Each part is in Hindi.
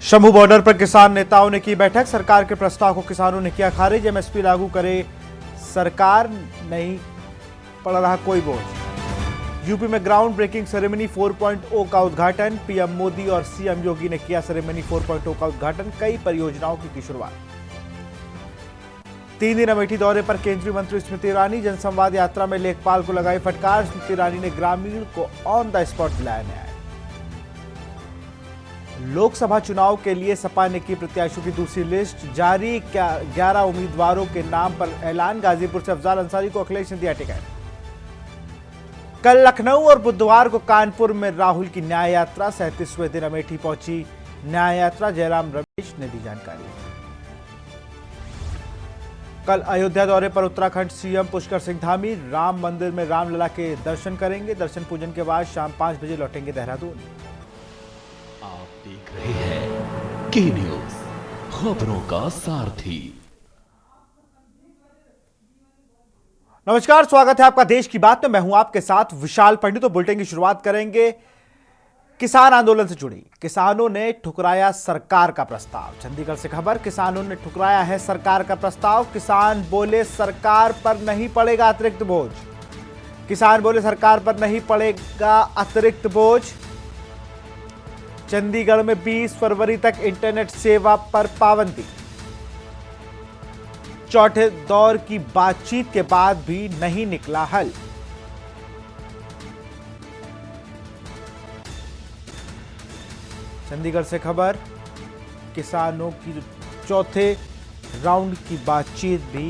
शंभू बॉर्डर पर किसान नेताओं ने की बैठक। सरकार के प्रस्ताव को किसानों ने किया खारिज। एमएसपी लागू करे सरकार, नहीं पड़ रहा कोई बोझ। यूपी में ग्राउंड ब्रेकिंग सेरेमनी 4.0 का उद्घाटन। पीएम मोदी और सीएम योगी ने किया सेरेमनी 4.0 का उद्घाटन। कई परियोजनाओं की शुरुआत। 3 दिन अमेठी दौरे पर केंद्रीय मंत्री स्मृति ईरानी। जनसंवाद यात्रा में लेखपाल को लगाई फटकार। स्मृति ईरानी ने ग्रामीण को ऑन द स्पॉट दिलाया न्याय। लोकसभा चुनाव के लिए सपा ने की प्रत्याशियों की दूसरी लिस्ट जारी। 11 उम्मीदवारों के नाम पर ऐलान। गाजीपुर से अफजाल अंसारी को अखिलेश ने दिया टिकट। कल लखनऊ और बुधवार को कानपुर में राहुल की न्याय यात्रा। 37वें दिन अमेठी पहुंची न्याय यात्रा। जयराम रमेश ने दी जानकारी। कल अयोध्या दौरे पर उत्तराखंड सीएम पुष्कर सिंह धामी। राम मंदिर में रामलला के दर्शन करेंगे। दर्शन पूजन के बाद शाम 5 बजे लौटेंगे देहरादून। आप देख रहे हैं के न्यूज, खबरों का सारथी। नमस्कार, स्वागत है आपका देश की बात में। मैं हूं आपके साथ विशाल पंडित। तो बुलेटिन की शुरुआत करेंगे किसान आंदोलन से जुड़ी। किसानों ने ठुकराया सरकार का प्रस्ताव। चंडीगढ़ से खबर। किसानों ने ठुकराया है सरकार का प्रस्ताव। किसान बोले सरकार पर नहीं पड़ेगा अतिरिक्त बोझ। किसान बोले सरकार पर नहीं पड़ेगा अतिरिक्त बोझ। चंडीगढ़ में 20 फरवरी तक इंटरनेट सेवा पर पाबंदी। चौथे दौर की बातचीत के बाद भी नहीं निकला हल। चंडीगढ़ से खबर। किसानों की चौथे राउंड की बातचीत भी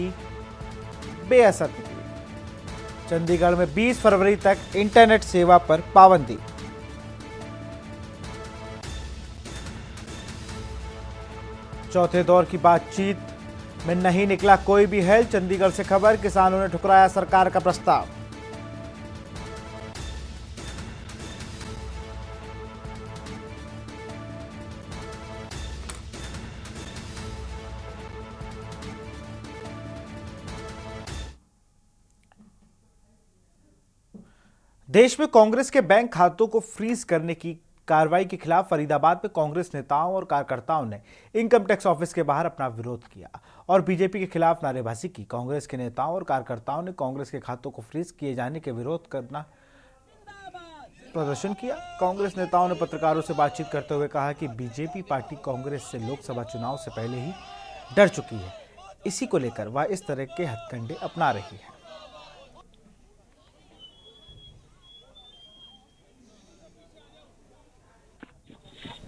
बेअसर निकली। चंडीगढ़ में 20 फरवरी तक इंटरनेट सेवा पर पाबंदी। चौथे दौर की बातचीत में नहीं निकला कोई भी हल। चंडीगढ़ से खबर। किसानों ने ठुकराया सरकार का प्रस्ताव। देश में कांग्रेस के बैंक खातों को फ्रीज करने की कार्रवाई के खिलाफ फरीदाबाद में कांग्रेस नेताओं और कार्यकर्ताओं ने इनकम टैक्स ऑफिस के बाहर अपना विरोध किया और बीजेपी के खिलाफ नारेबाजी की। कांग्रेस के नेताओं और कार्यकर्ताओं ने कांग्रेस के खातों को फ्रीज किए जाने के विरोध करना प्रदर्शन किया। कांग्रेस नेताओं ने पत्रकारों से बातचीत करते हुए कहा कि बीजेपी पार्टी कांग्रेस से लोकसभा चुनाव से पहले ही डर चुकी है। इसी को लेकर वह इस तरह के हथकंडे अपना रही है।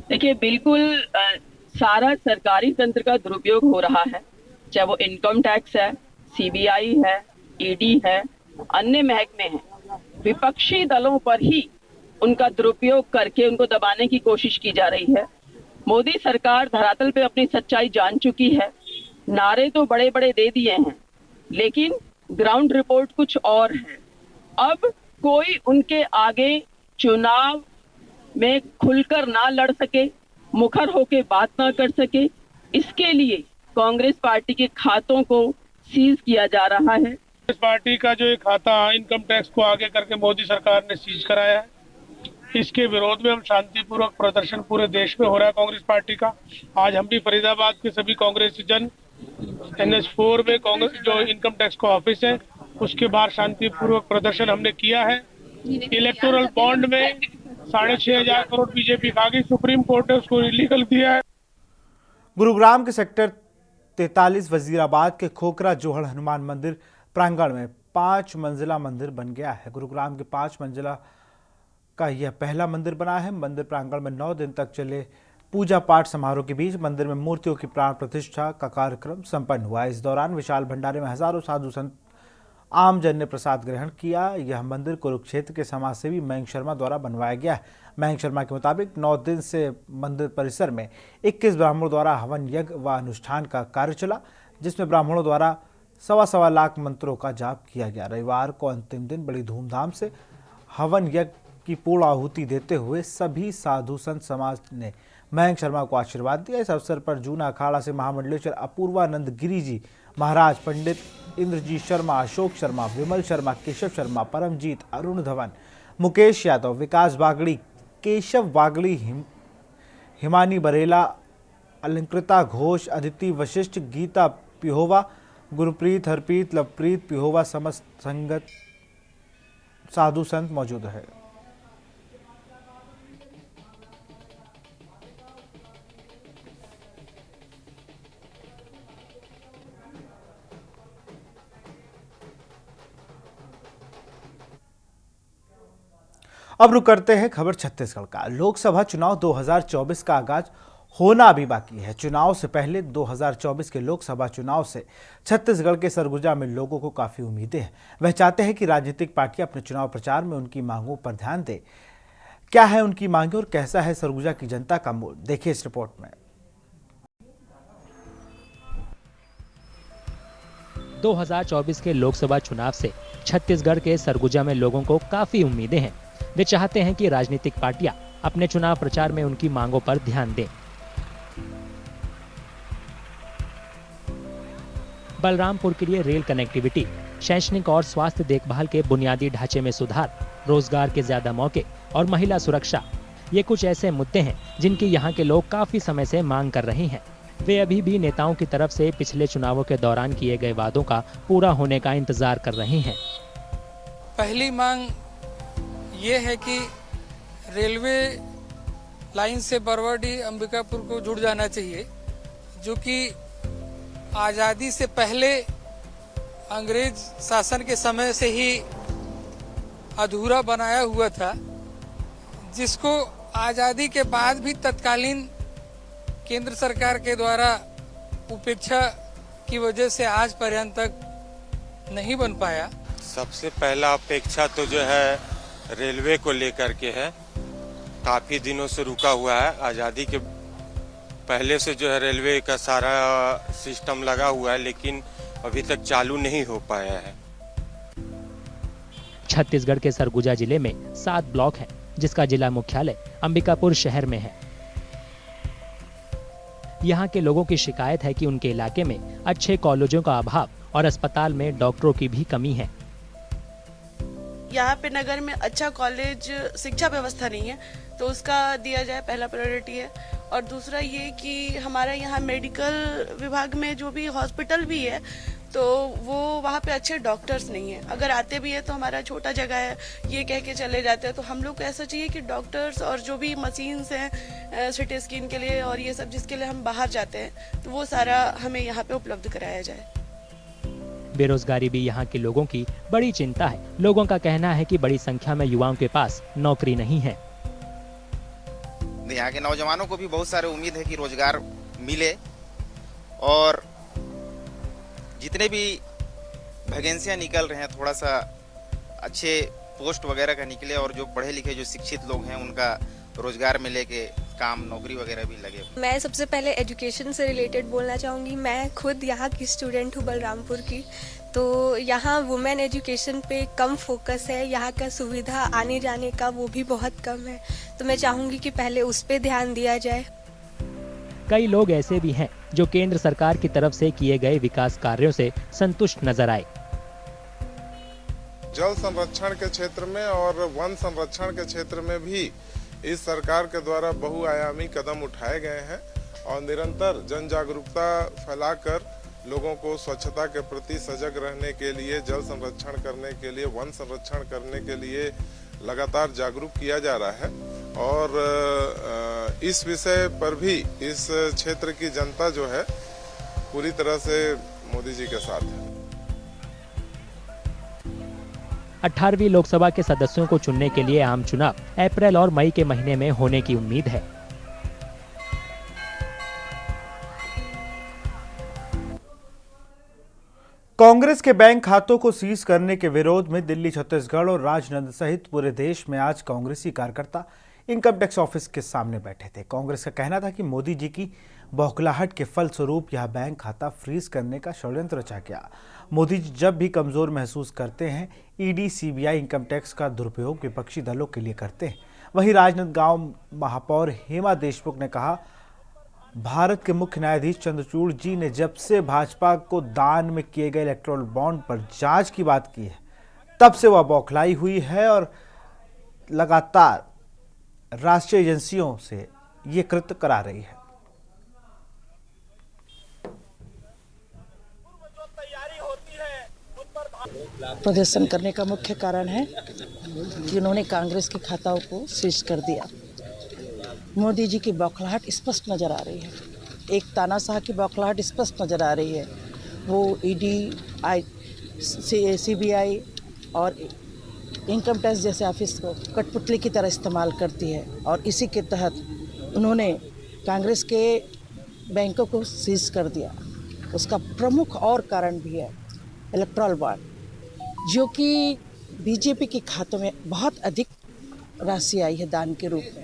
देखिए, बिल्कुल सारा सरकारी तंत्र का दुरुपयोग हो रहा है, चाहे वो इनकम टैक्स है, सीबीआई है, ईडी है, अन्य महकमे हैं। विपक्षी दलों पर ही उनका दुरुपयोग करके उनको दबाने की कोशिश की जा रही है। मोदी सरकार धरातल पे अपनी सच्चाई जान चुकी है। नारे तो बड़े बड़े दे दिए हैं, लेकिन ग्राउंड रिपोर्ट कुछ और है। अब कोई उनके आगे चुनाव में खुलकर ना लड़ सके, मुखर होके बात ना कर सके, इसके लिए कांग्रेस पार्टी के खातों को सीज किया जा रहा है। कांग्रेस पार्टी का जो एक खाता इनकम टैक्स को आगे करके मोदी सरकार ने सीज कराया है, इसके विरोध में हम शांतिपूर्वक प्रदर्शन पूरे देश में हो रहा है कांग्रेस पार्टी का। आज हम भी फरीदाबाद के सभी कांग्रेसी जन NH4 में कांग्रेस जो इनकम टैक्स का ऑफिस है उसके बाहर शांतिपूर्वक प्रदर्शन हमने किया है। इलेक्टोरल बॉन्ड में 6,500 करोड़ बीजेपी खा गई। सुप्रीम कोर्ट ने उसको इलीगल दिया है। गुरुग्राम के सेक्टर 43 वजीराबाद के खोखरा जोहड़ हनुमान मंदिर प्रांगण में 5 मंजिला मंदिर बन गया है। गुरुग्राम के 5 मंजिला का यह पहला मंदिर बना है। मंदिर प्रांगण में 9 दिन तक चले पूजा पाठ समारोह के बीच मंदिर में मूर्तियों की प्राण प्रतिष्ठा का कार्यक्रम संपन्न हुआ। इस दौरान विशाल भंडारे में हजारों साधु संत आमजन ने प्रसाद ग्रहण किया। यह मंदिर कुरुक्षेत्र के समाजसेवी मयंक शर्मा द्वारा बनवाया गया है। मयंक शर्मा के मुताबिक 9 दिन से मंदिर परिसर में 21 ब्राह्मणों द्वारा हवन यज्ञ व अनुष्ठान का कार्य चला, जिसमें ब्राह्मणों द्वारा 1.25 लाख मंत्रों का जाप किया गया। रविवार को अंतिम दिन बड़ी धूमधाम से हवन यज्ञ की पूर्ण आहुति देते हुए सभी साधु संत समाज ने मयंक शर्मा को आशीर्वाद दिया। इस अवसर पर जूना अखाड़ा से महामंडलेश्वर अपूर्वानंद गिरी जी महाराज, पंडित इंद्रजीत शर्मा, अशोक शर्मा, विमल शर्मा, केशव शर्मा, परमजीत, अरुण धवन, मुकेश यादव, विकास बागड़ी, केशव बागड़ी, हिमानी बरेला, अलंकृता घोष, अदिति वशिष्ठ, गीता पिहोवा, गुरप्रीत, हरप्रीत, लवप्रीत पिहोवा समस्त संगत साधु संत मौजूद है। अब रुक करते हैं खबर छत्तीसगढ़ का। लोकसभा चुनाव 2024 का आगाज होना अभी बाकी है। चुनाव से पहले 2024 के लोकसभा चुनाव से छत्तीसगढ़ के सरगुजा में लोगों को काफी उम्मीदें हैं। वह चाहते हैं कि राजनीतिक पार्टियां अपने चुनाव प्रचार में उनकी मांगों पर ध्यान दें। क्या है उनकी मांगें और कैसा है सरगुजा की जनता का मूड, देखिए इस रिपोर्ट में। 2024 के लोकसभा चुनाव से छत्तीसगढ़ के सरगुजा में लोगों को काफी उम्मीदें हैं। वे चाहते हैं कि राजनीतिक पार्टियां अपने चुनाव प्रचार में उनकी मांगों पर ध्यान दें। बलरामपुर के लिए रेल कनेक्टिविटी, शैक्षणिक और स्वास्थ्य देखभाल के बुनियादी ढांचे में सुधार, रोजगार के ज्यादा मौके और महिला सुरक्षा, ये कुछ ऐसे मुद्दे हैं जिनकी यहाँ के लोग काफी समय से मांग कर रहे हैं। वे अभी भी नेताओं की तरफ से पिछले चुनावों के दौरान किए गए वादों का पूरा होने का इंतजार कर रहे हैं। पहली मांग ये है कि रेलवे लाइन से बरवाडी अंबिकापुर को जुड़ जाना चाहिए, जो कि आज़ादी से पहले अंग्रेज शासन के समय से ही अधूरा बनाया हुआ था, जिसको आज़ादी के बाद भी तत्कालीन केंद्र सरकार के द्वारा उपेक्षा की वजह से आज पर्यंत तक नहीं बन पाया। सबसे पहला अपेक्षा तो जो है रेलवे को लेकर के है। काफी दिनों से रुका हुआ है। आज़ादी के पहले से जो है रेलवे का सारा सिस्टम लगा हुआ है, लेकिन अभी तक चालू नहीं हो पाया है। छत्तीसगढ़ के सरगुजा जिले में 7 ब्लॉक हैं, जिसका जिला मुख्यालय अंबिकापुर शहर में है। यहाँ के लोगों की शिकायत है कि उनके इलाके में अच्छे कॉलेजों का अभाव और अस्पताल में डॉक्टरों की भी कमी है। यहाँ पे नगर में अच्छा कॉलेज शिक्षा व्यवस्था नहीं है, तो उसका दिया जाए, पहला प्रायोरिटी है। और दूसरा ये कि हमारा यहाँ मेडिकल विभाग में जो भी हॉस्पिटल भी है, तो वो वहाँ पे अच्छे डॉक्टर्स नहीं है। अगर आते भी है तो हमारा छोटा जगह है, ये कह के चले जाते हैं। तो हम लोग को ऐसा चाहिए कि डॉक्टर्स और जो भी मशीन्स हैं सिटी स्कैन के लिए और ये सब जिसके लिए हम बाहर जाते हैं, तो वो सारा हमें यहाँ पे उपलब्ध कराया जाए। बेरोजगारी भी यहाँ के लोगों की बड़ी चिंता है। लोगों का कहना है कि बड़ी संख्या में युवाओं के पास नौकरी नहीं है। यहाँ के नौजवानों को भी बहुत सारे उम्मीद है कि रोजगार मिले, और जितने भी वैकेंसियां निकल रहे हैं थोड़ा सा अच्छे पोस्ट वगैरह का निकले, और जो पढ़े लिखे जो शिक्षित लोग हैं उनका रोजगार मिले के काम नौकरी वगैरह भी लगे। मैं सबसे पहले एजुकेशन से रिलेटेड बोलना चाहूँगी। मैं खुद यहाँ की स्टूडेंट हूँ बलरामपुर की, तो यहाँ वुमेन एजुकेशन पे कम फोकस है। यहाँ का सुविधा आने जाने का वो भी बहुत कम है, तो मैं चाहूँगी कि पहले उस पे ध्यान दिया जाए। कई लोग ऐसे भी हैं जो केंद्र सरकार की तरफ से किए गए विकास कार्यों से संतुष्ट नजर आए। जल संरक्षण के क्षेत्र में और वन संरक्षण के क्षेत्र में भी इस सरकार के द्वारा बहुआयामी कदम उठाए गए हैं, और निरंतर जन जागरूकता फैलाकर लोगों को स्वच्छता के प्रति सजग रहने के लिए, जल संरक्षण करने के लिए, वन संरक्षण करने के लिए लगातार जागरूक किया जा रहा है। और इस विषय पर भी इस क्षेत्र की जनता जो है पूरी तरह से मोदी जी के साथ है। 18वीं लोकसभा के सदस्यों को चुनने के लिए आम चुनाव अप्रैल और मई के महीने में होने की उम्मीद है। कांग्रेस के बैंक खातों को सीज करने के विरोध में दिल्ली, छत्तीसगढ़ और राजनांदगांव सहित पूरे देश में आज कांग्रेसी कार्यकर्ता इनकम टैक्स ऑफिस के सामने बैठे थे। कांग्रेस का कहना था कि मोदी जी की बौखलाहट के फलस्वरूप यह बैंक खाता फ्रीज करने का षड्यंत्र रचा गया। मोदी जी जब भी कमजोर महसूस करते हैं, ईडी, सीबीआई इनकम टैक्स का दुरुपयोग विपक्षी दलों के लिए करते हैं। वहीं राजनांदगांव महापौर हेमा देशमुख ने कहा, भारत के मुख्य न्यायाधीश चंद्रचूड़ जी ने जब से भाजपा को दान में किए गए इलेक्टोरल बॉन्ड पर जांच की बात की है, तब से वह बौखलाई हुई है और लगातार राष्ट्रीय एजेंसियों से ये कृत्य करा रही है। प्रदर्शन करने का मुख्य कारण है कि उन्होंने कांग्रेस के खाताओं को सीज कर दिया। मोदी जी की बौखलाहट स्पष्ट नज़र आ रही है, एक तानाशाह की बौखलाहट स्पष्ट नज़र आ रही है। वो ईडी, सीबीआई और इनकम टैक्स जैसे ऑफिस को कठपुतली की तरह इस्तेमाल करती है और इसी के तहत उन्होंने कांग्रेस के बैंकों को सीज कर दिया। उसका प्रमुख और कारण भी है इलेक्ट्रल बॉन्ड, जो कि बीजेपी के खातों में बहुत अधिक राशि आई है दान के रूप में।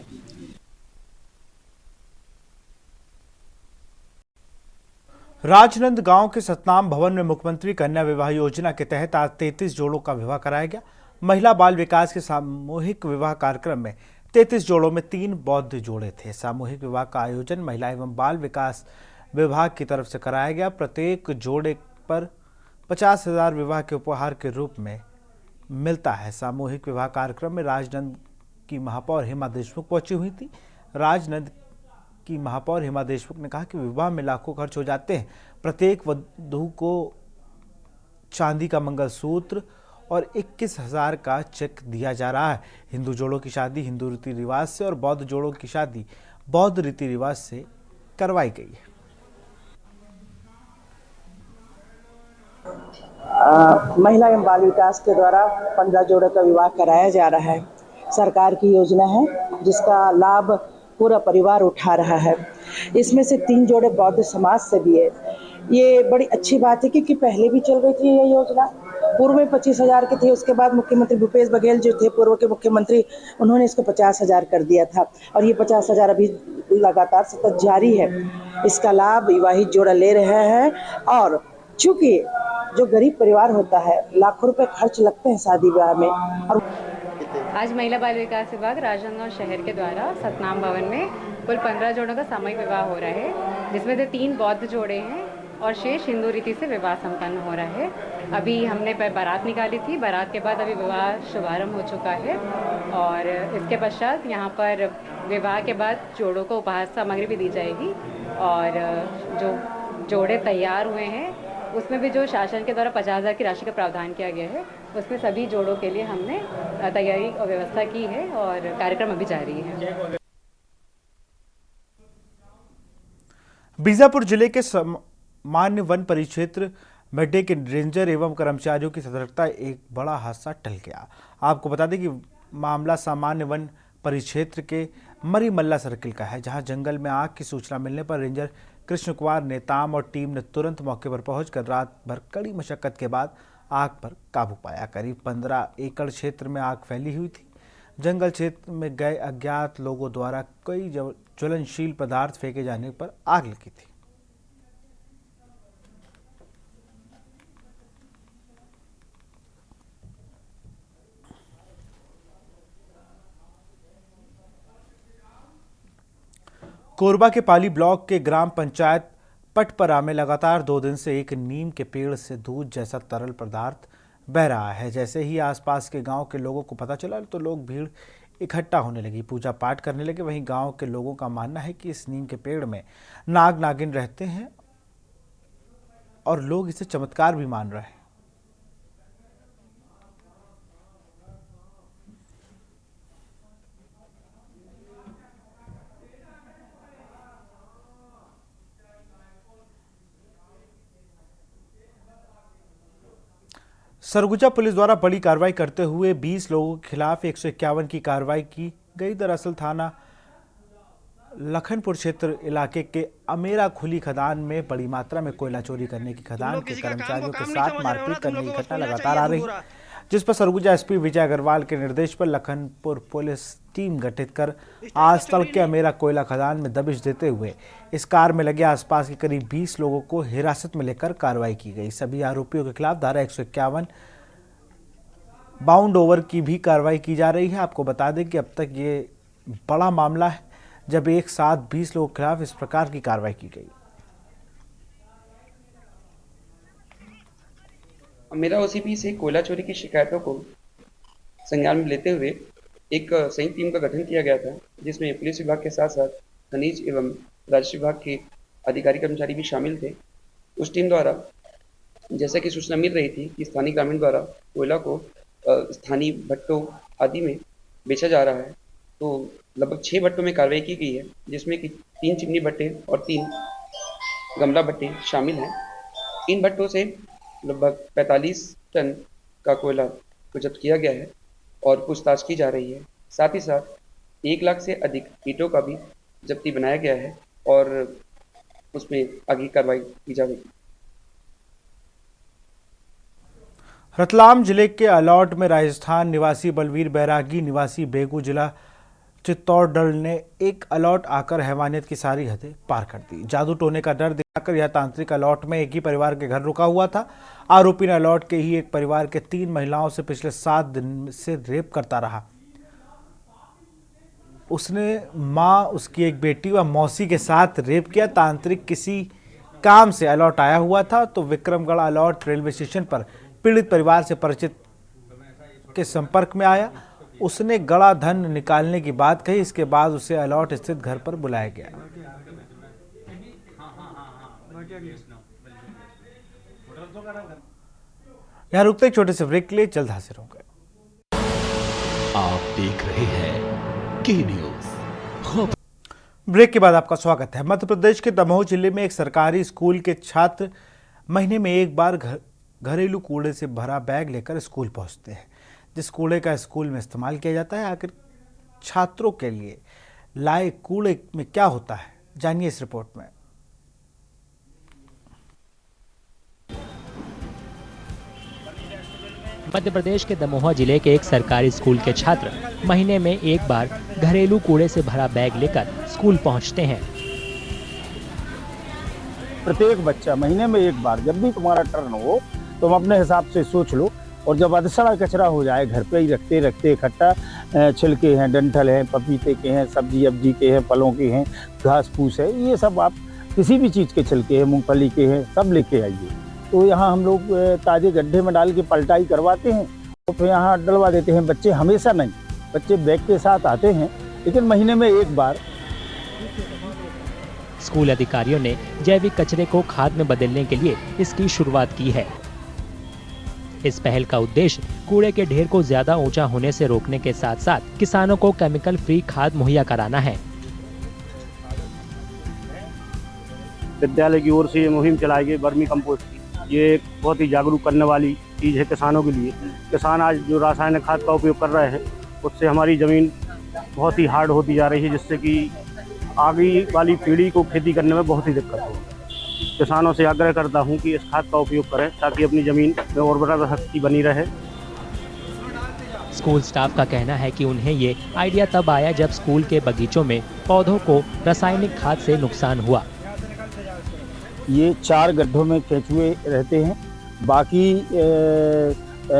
राजनंदगांव के सतनाम भवन में मुख्यमंत्री कन्या विवाह योजना के तहत आज 33 जोड़ों का विवाह कराया गया। महिला बाल विकास के सामूहिक विवाह कार्यक्रम में 33 जोड़ों में 3 बौद्ध जोड़े थे। सामूहिक विवाह का आयोजन महिला एवं बाल विकास विभाग की तरफ से कराया गया। प्रत्येक जोड़े पर 50,000 विवाह के उपहार के रूप में मिलता है। सामूहिक विवाह कार्यक्रम में राजनंद की महापौर हेमा देशमुख पहुंची हुई थी। राजनंद की महापौर हेमा देशमुख ने कहा कि विवाह में लाखों खर्च हो जाते हैं। प्रत्येक वधू को चांदी का मंगलसूत्र और 21,000 का चेक दिया जा रहा है। हिंदू जोड़ों की शादी हिंदू रीति रिवाज से और बौद्ध जोड़ों की शादी बौद्ध रीति रिवाज से करवाई गई है। महिला एवं बाल विकास के द्वारा 15 जोड़ों का विवाह कराया जा रहा है। सरकार की योजना है जिसका लाभ पूरा परिवार उठा रहा है। इसमें से 3 जोड़े बौद्ध समाज से भी है। ये बड़ी अच्छी बात है क्योंकि पहले भी चल रही थी ये योजना। पूर्व में 25,000 की थी, उसके बाद मुख्यमंत्री भूपेश बघेल जो थे पूर्व के मुख्यमंत्री, उन्होंने इसको 50,000 कर दिया था और ये 50,000 अभी लगातार सतत जारी है। इसका लाभ विवाहित जोड़ा ले रहे हैं और चूंकि जो गरीब परिवार होता है लाखों रुपए खर्च लगते हैं शादी ब्याह में। और आज महिला बाल विकास विभाग राजनांदगांव शहर के द्वारा सतनाम भवन में कुल 15 जोड़ों का सामूहिक विवाह हो रहा है, जिसमें से 3 बौद्ध जोड़े हैं और शेष हिंदू रीति से विवाह संपन्न हो रहा है। अभी हमने बारात निकाली थी, बारात के बाद अभी विवाह शुभारंभ हो चुका है और इसके पश्चात यहाँ पर विवाह के बाद जोड़ों को उपहार सामग्री भी दी जाएगी और जो जोड़े तैयार हुए हैं उसमें भी जो शासन के द्वारा 50,000 की राशि का प्रावधान किया गया है, उसमें सभी जोड़ों के लिए हमने तैयारी और व्यवस्था की है और कार्यक्रम अभी जारी है। बीजापुर जिले के सामान्य वन परिक्षेत्र मेड्डे के रेंजर एवं कर्मचारियों की सतर्कता एक बड़ा हादसा टल गया। आपको बता दें कि मामला सामान्य वन परिक्षेत्र के मरी मल्ला सर्किल का है, जहां जंगल में आग की सूचना मिलने पर रेंजर कृष्ण कुमार नेताम और टीम ने तुरंत मौके पर पहुंचकर रात भर कड़ी मशक्कत के बाद आग पर काबू पाया। करीब 15 एकड़ क्षेत्र में आग फैली हुई थी। जंगल क्षेत्र में गए अज्ञात लोगों द्वारा कई ज्वलनशील पदार्थ फेंके जाने पर आग लगी थी। कोरबा के पाली ब्लॉक के ग्राम पंचायत पटपरा में लगातार 2 दिन से एक नीम के पेड़ से दूध जैसा तरल पदार्थ बह रहा है। जैसे ही आसपास के गांव के लोगों को पता चला तो लोग भीड़ इकट्ठा होने लगी, पूजा पाठ करने लगे। वहीं गांव के लोगों का मानना है कि इस नीम के पेड़ में नाग नागिन रहते हैं और लोग इसे चमत्कार भी मान रहे हैं। सरगुजा पुलिस द्वारा बड़ी कार्रवाई करते हुए 20 लोगों के खिलाफ 151 की कार्रवाई की गई। दरअसल थाना लखनपुर क्षेत्र इलाके के अमेरा खुली खदान में बड़ी मात्रा में कोयला चोरी करने की खदान के कर्मचारियों के साथ मारपीट करने की घटना लगातार आ रही है, जिस पर सरगुजा एसपी विजय अग्रवाल के निर्देश पर लखनपुर पुलिस टीम गठित कर आज तड़के अमेरा कोयला खदान में दबिश देते हुए इस कार में लगे आसपास के करीब 20 लोगों को हिरासत में लेकर कार्रवाई की गई। सभी आरोपियों के खिलाफ धारा 151 बाउंड ओवर की भी कार्रवाई की जा रही है। आपको बता दें कि अब तक ये बड़ा मामला है जब एक साथ 20 लोगों के खिलाफ इस प्रकार की कार्रवाई की गई। मेरा ओसीपी से कोयला चोरी की शिकायतों को संज्ञान में लेते हुए एक संयुक्त टीम का गठन किया गया था, जिसमें पुलिस विभाग के साथ साथ खनिज एवं राजस्व विभाग के अधिकारी कर्मचारी भी शामिल थे। उस टीम द्वारा जैसा कि सूचना मिल रही थी कि स्थानीय ग्रामीण द्वारा कोयला को स्थानीय भट्टों आदि में बेचा जा रहा है, तो लगभग 6 भट्टों में कार्रवाई की गई है, जिसमें कि 3 चिमनी भट्टे और 3 गमला भट्टे शामिल हैं। इन भट्टों से लगभग 45 टन का कोयला को जब्त किया गया है और पूछताछ की जा रही है। साथ ही साथ 1 लाख से अधिक ईंटों का भी जब्ती बनाया गया है और उसमें आगे कार्रवाई की जाएगी। रतलाम जिले के अलौट में राजस्थान निवासी बलवीर बैरागी निवासी बेगू जिला चित्तौड़गढ़ ने एक अलौट आकर हैवानियत की सारी हदें पार कर दी। जादू टोने का डर दिखाकर यह तांत्रिक अलौट में एक ही परिवार के घर रुका हुआ था। आरोपी ने अलौट के ही एक परिवार के 3 महिलाओं से पिछले 7 दिन से रेप करता रहा। उसने मां, उसकी एक बेटी व मौसी के साथ रेप किया। तांत्रिक किसी काम से अलौट आया हुआ था तो विक्रमगढ़ अलौट रेलवे स्टेशन पर पीड़ित परिवार से परिचित के संपर्क में आया। उसने गड़ा धन निकालने की बात कही। इसके बाद उसे अलौट स्थित घर पर बुलाया गया। यहाँ रुकते एक छोटे से ब्रेक के लिए, जल्द हाजिर होंगे। आप देख रहे हैं के न्यूज। ब्रेक के बाद आपका स्वागत है। मध्य प्रदेश के दमोह जिले में एक सरकारी स्कूल के छात्र महीने में एक बार घरेलू कूड़े से भरा बैग लेकर स्कूल पहुंचते हैं। जिस कूड़े का स्कूल में इस्तेमाल किया जाता है, आखिर छात्रों के लिए लाए कूड़े में क्या होता है, जानिए इस रिपोर्ट में। मध्य प्रदेश के दमोह जिले के एक सरकारी स्कूल के छात्र महीने में एक बार घरेलू कूड़े से भरा बैग लेकर स्कूल पहुंचते हैं। प्रत्येक बच्चा महीने में एक बार, जब भी तुम्हारा टर्न हो तुम अपने हिसाब से सोच लो, और जब अधसड़ा कचरा हो जाए घर पे ही रखते रखते इकट्ठा, छिलके हैं, डंठल हैं, पपीते के हैं, सब्जी अब्जी के हैं, फलों के हैं, घास फूस है, ये सब आप किसी भी चीज़ के छिलके हैं, मूंगफली के हैं, सब लेके आइए। तो यहाँ हम लोग ताजे गड्ढे में डाल के पलटाई करवाते हैं तो फिर यहाँ डलवा देते हैं। बच्चे हमेशा नहीं, बच्चे बैग के साथ आते हैं, लेकिन महीने में एक बार। स्कूल अधिकारियों ने जैविक कचरे को खाद में बदलने के लिए इसकी शुरुआत की है। इस पहल का उद्देश्य कूड़े के ढेर को ज्यादा ऊंचा होने से रोकने के साथ साथ किसानों को केमिकल फ्री खाद मुहैया कराना है। विद्यालय की ओर से ये मुहिम चलाई गई वर्मी कंपोस्ट की। ये एक बहुत ही जागरूक करने वाली चीज़ है किसानों के लिए। किसान आज जो रासायनिक खाद का उपयोग कर रहे हैं उससे हमारी ज़मीन बहुत ही हार्ड होती जा रही है, जिससे कि आगे वाली पीढ़ी को खेती करने में बहुत ही दिक्कत हो। किसानों से आग्रह करता हूं कि इस खाद का उपयोग करें ताकि अपनी ज़मीन में उर्वरता शक्ति बनी रहे। स्कूल स्टाफ का कहना है कि उन्हें ये आइडिया तब आया जब स्कूल के बगीचों में पौधों को रासायनिक खाद से नुकसान हुआ। ये 4 गड्ढों में केंचुए रहते हैं, बाकी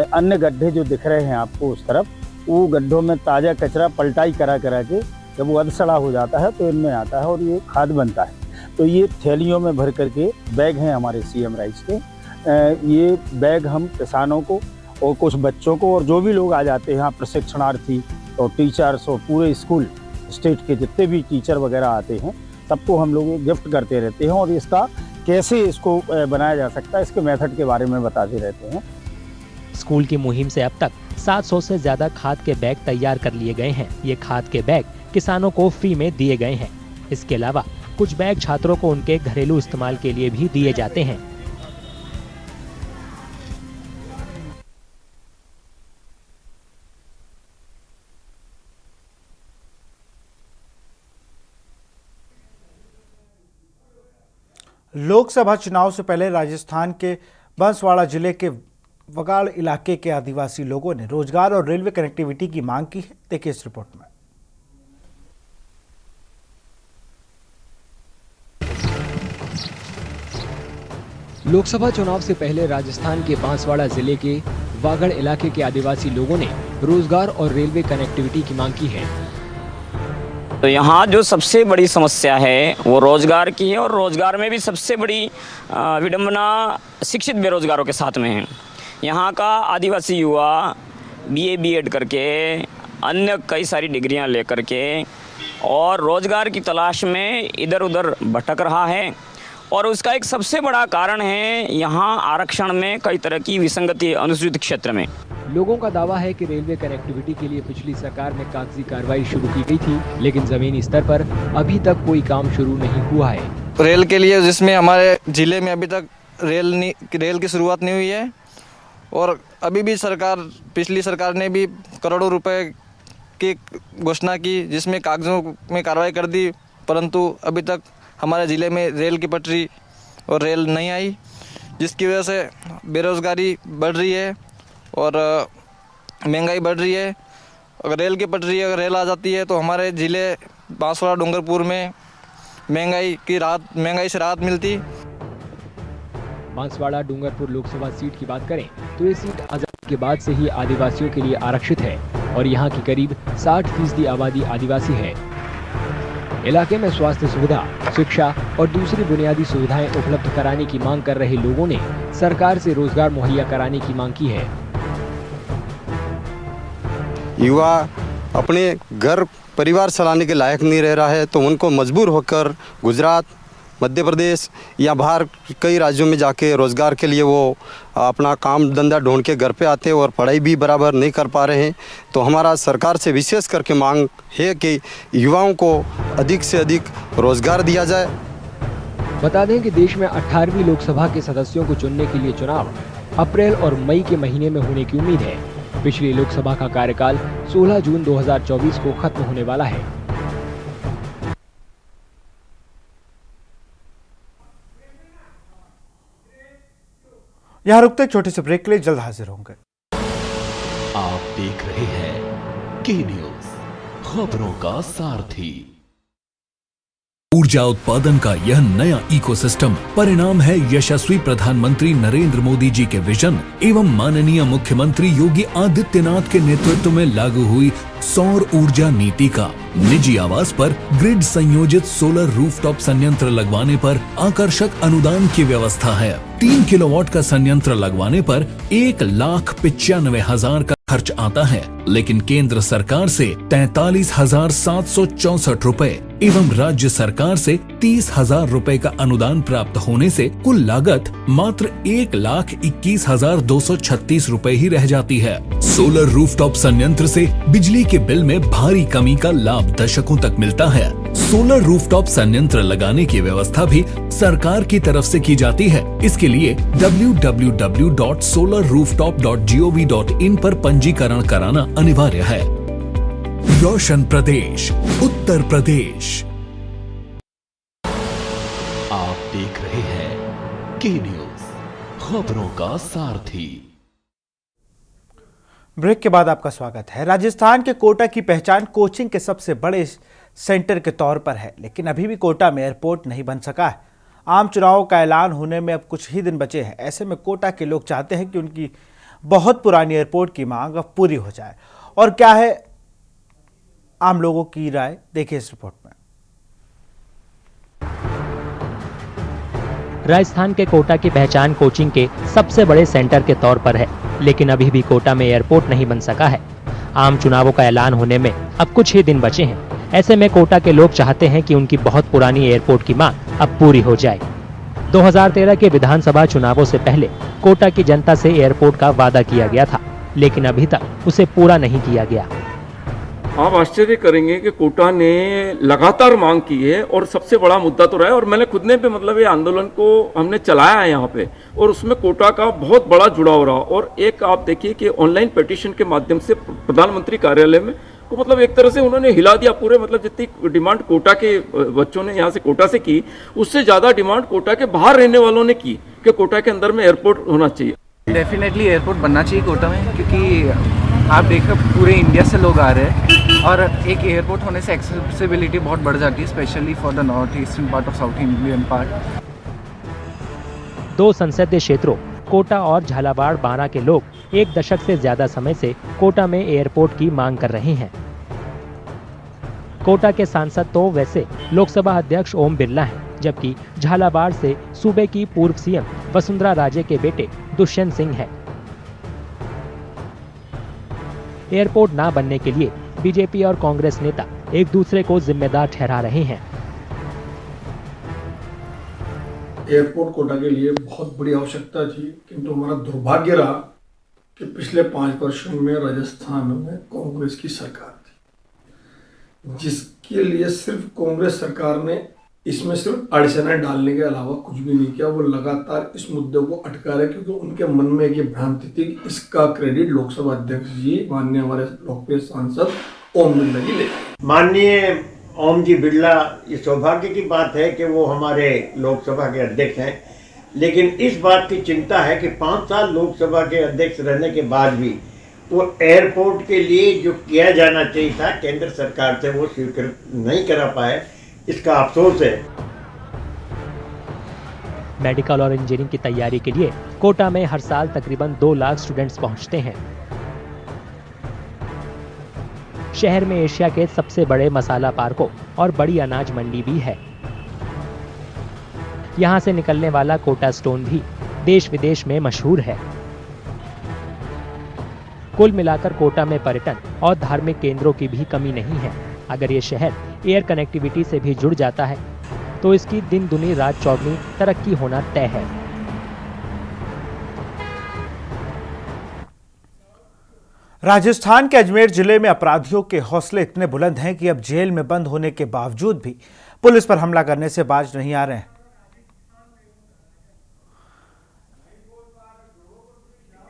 अन्य गड्ढे जो दिख रहे हैं आपको उस तरफ, वो गड्ढों में ताज़ा कचरा पलटाई करा के जब वो अधसड़ा हो जाता है तो इनमें आता है और ये खाद बनता है। तो ये थैलियों में भर करके बैग हैं हमारे सीएम राइस के। ये बैग हम किसानों को और कुछ बच्चों को और जो भी लोग आ जाते हैं यहाँ प्रशिक्षणार्थी और टीचर्स और पूरे स्कूल स्टेट के जितने भी टीचर वगैरह आते हैं सबको हम लोग गिफ्ट करते रहते हैं और इसका कैसे इसको बनाया जा सकता है इसके मेथड के बारे में बताते रहते हैं। स्कूल की मुहिम से अब तक 700 से ज्यादा खाद के बैग तैयार कर लिए गए हैं। ये खाद के बैग किसानों को फ्री में दिए गए हैं। इसके अलावा कुछ बैग छात्रों को उनके घरेलू इस्तेमाल के लिए भी दिए जाते हैं। लोकसभा चुनाव से पहले राजस्थान के बांसवाड़ा जिले के वगाड़ इलाके के आदिवासी लोगों ने रोजगार और रेलवे कनेक्टिविटी की मांग की है। देखिए इस रिपोर्ट में। लोकसभा चुनाव से पहले राजस्थान के बांसवाड़ा जिले के वागड़ इलाके के आदिवासी लोगों ने रोजगार और रेलवे कनेक्टिविटी की मांग की है। तो यहाँ जो सबसे बड़ी समस्या है वो रोजगार की है और रोजगार में भी सबसे बड़ी विडंबना शिक्षित बेरोजगारों के साथ में है। यहाँ का आदिवासी युवा बीए बीएड करके अन्य कई सारी डिग्रियाँ लेकर के और रोजगार की तलाश में इधर उधर भटक रहा है और उसका एक सबसे बड़ा कारण है यहाँ आरक्षण में कई तरह की विसंगति अनुसूचित क्षेत्र में। लोगों का दावा है कि रेलवे कनेक्टिविटी के लिए पिछली सरकार में कागजी कार्रवाई शुरू की गई थी, लेकिन जमीनी स्तर पर अभी तक कोई काम शुरू नहीं हुआ है। रेल के लिए जिसमें हमारे जिले में अभी तक रेल की शुरुआत नहीं हुई है और अभी भी पिछली सरकार ने भी करोड़ों रुपए की घोषणा की, जिसमें कागजों में कार्रवाई कर दी, परंतु अभी तक हमारे ज़िले में रेल की पटरी और रेल नहीं आई, जिसकी वजह से बेरोज़गारी बढ़ रही है और महंगाई बढ़ रही है। अगर रेल की पटरी अगर रेल आ जाती है तो हमारे ज़िले बांसवाड़ा डूंगरपुर में महंगाई से राहत मिलती। बांसवाड़ा डूंगरपुर लोकसभा सीट की बात करें तो ये सीट आजादी के बाद से ही आदिवासियों के लिए आरक्षित है और यहाँ की करीब 60% आबादी आदिवासी है। इलाके में स्वास्थ्य सुविधा, शिक्षा और दूसरी बुनियादी सुविधाएं उपलब्ध कराने की मांग कर रहे लोगों ने सरकार से रोजगार मुहैया कराने की मांग की है। युवा अपने घर परिवार चलाने के लायक नहीं रह रहा है तो उनको मजबूर होकर गुजरात, मध्य प्रदेश या बाहर कई राज्यों में जाके रोज़गार के लिए वो अपना काम धंधा ढूंढ के घर पे आते हैं और पढ़ाई भी बराबर नहीं कर पा रहे हैं। तो हमारा सरकार से विशेष करके मांग है कि युवाओं को अधिक से अधिक रोज़गार दिया जाए। बता दें कि देश में 18वीं लोकसभा के सदस्यों को चुनने के लिए चुनाव अप्रैल और मई के महीने में होने की उम्मीद है। पिछली लोकसभा का कार्यकाल 16 जून 2024 को खत्म होने वाला है। यहाँ रुकते एक छोटे से ब्रेक के लिए, जल्द हाजिर होंगे। आप देख रहे हैं के न्यूज, खबरों का सारथी। ऊर्जा उत्पादन का यह नया इकोसिस्टम परिणाम है यशस्वी प्रधानमंत्री नरेंद्र मोदी जी के विजन एवं माननीय मुख्यमंत्री योगी आदित्यनाथ के नेतृत्व में लागू हुई सौर ऊर्जा नीति का। निजी आवास पर ग्रिड संयोजित सोलर रूफटॉप संयंत्र लगवाने पर आकर्षक अनुदान की व्यवस्था है। 3 किलोवाट का संयंत्र लगवाने पर 1,95,000 का खर्च आता है, लेकिन केंद्र सरकार से 43,764 रुपए एवं राज्य सरकार से 30,000 रुपए का अनुदान प्राप्त होने से कुल लागत मात्र 1,21,236 रुपए ही रह जाती है। सोलर रूफटॉप संयंत्र से बिजली के बिल में भारी कमी का लाभ दशकों तक मिलता है। सोलर रूफटॉप संयंत्र लगाने की व्यवस्था भी सरकार की तरफ से की जाती है। इसके लिए www.solarrooftop.gov.in पर पंजीकरण कराना अनिवार्य है। रोशन प्रदेश, उत्तर प्रदेश। आप देख रहे हैं के न्यूज, खबरों का सारथी। ब्रेक के बाद आपका स्वागत है। राजस्थान के कोटा की पहचान कोचिंग के सबसे बड़े सेंटर के तौर पर है, लेकिन अभी भी कोटा में एयरपोर्ट नहीं बन सका है। आम चुनावों का ऐलान होने में अब कुछ ही दिन बचे हैं। ऐसे में कोटा के लोग चाहते हैं कि उनकी बहुत पुरानी एयरपोर्ट की मांग अब पूरी हो जाए। और क्या है आम लोगों की राय, देखिए इस रिपोर्ट में। राजस्थान के कोटा की पहचान कोचिंग के सबसे बड़े सेंटर के तौर पर है, लेकिन अभी भी कोटा में एयरपोर्ट नहीं बन सका है। आम चुनावों का ऐलान होने में अब कुछ ही दिन बचे हैं। ऐसे में कोटा के लोग चाहते हैं कि उनकी बहुत पुरानी एयरपोर्ट की मांग अब पूरी हो जाए। 2013 के विधानसभा चुनावों से पहले कोटा की जनता से एयरपोर्ट का वादा किया गया था, लेकिन अभी तक उसे पूरा नहीं किया गया। आप आश्चर्य करेंगे कि कोटा ने लगातार मांग की है और सबसे बड़ा मुद्दा तो रहा है, और मैंने खुद ने भी मतलब ये आंदोलन को हमने चलाया है यहाँ पे, और उसमें कोटा का बहुत बड़ा जुड़ाव रहा। और एक आप देखिए कि ऑनलाइन पिटीशन के माध्यम से प्रधानमंत्री कार्यालय में को मतलब एक तरह से उन्होंने हिला दिया पूरे, मतलब जितनी डिमांड कोटा के बच्चों ने यहाँ से कोटा से की, उससे ज़्यादा डिमांड कोटा के बाहर रहने वालों ने की कि कोटा के अंदर में एयरपोर्ट होना चाहिए। डेफिनेटली एयरपोर्ट बनना चाहिए कोटा में, क्योंकि आप देखो पूरे इंडिया से लोग आ रहे हैं और एक एयरपोर्ट होने से एक्सेसिबिलिटी बहुत बढ़ जाती है, specially for the north eastern part of south Indian part. 2 संसदीय क्षेत्रों कोटा और झालावाड़ बारां के लोग एक दशक से ज्यादा समय से कोटा में एयरपोर्ट की मांग कर रहे हैं। कोटा के सांसद तो वैसे लोकसभा अध्यक्ष ओम बिरला हैं, जबकि झालावाड़ से सूबे की पूर्व सीएम वसुंधरा राजे के बेटे दुष्यंत सिंह हैं। एयरपोर्ट ना बनने के लिए बीजेपी और कांग्रेस नेता एक दूसरे को जिम्मेदार ठहरा रहे हैं। एयरपोर्ट कोटा के लिए बहुत बड़ी आवश्यकता थी, किंतु हमारा दुर्भाग्य रहा कि पिछले 5 वर्षों में राजस्थान में कांग्रेस की सरकार थी, जिसके लिए सिर्फ कांग्रेस सरकार ने इसमें सिर्फ अड़चनें डालने के अलावा कुछ भी नहीं किया। वो लगातार इस मुद्दे को अटका रहे, क्योंकि उनके मन में ये भ्रांति थी कि इसका क्रेडिट लोकसभा अध्यक्ष जी माननीय हमारे लोकप्रिय सांसद ओम बिरला जी ले। माननीय ओम जी बिरला, ये सौभाग्य की बात है कि वो हमारे लोकसभा के अध्यक्ष हैं, लेकिन इस बात की चिंता है कि 5 साल लोकसभा के अध्यक्ष रहने के बाद भी वो एयरपोर्ट के लिए जो किया जाना चाहिए था केंद्र सरकार से वो स्वीकृत नहीं करा पाए, इसका अफसोस है। मेडिकल और इंजीनियरिंग की तैयारी के लिए कोटा में हर साल तकरीबन 2 लाख स्टूडेंट्स पहुंचते हैं। शहर में एशिया के सबसे बड़े मसाला पार्कों और बड़ी अनाज मंडी भी है। यहां से निकलने वाला कोटा स्टोन भी देश विदेश में मशहूर है। कुल मिलाकर कोटा में पर्यटन और धार्मिक केंद्रों की भी कमी नहीं है। अगर ये शहर एयर कनेक्टिविटी से भी जुड़ जाता है तो इसकी दिन दुनी रात चौगुनी तरक्की होना तय है। राजस्थान के अजमेर जिले में अपराधियों के हौसले इतने बुलंद हैं कि अब जेल में बंद होने के बावजूद भी पुलिस पर हमला करने से बाज नहीं आ रहे हैं।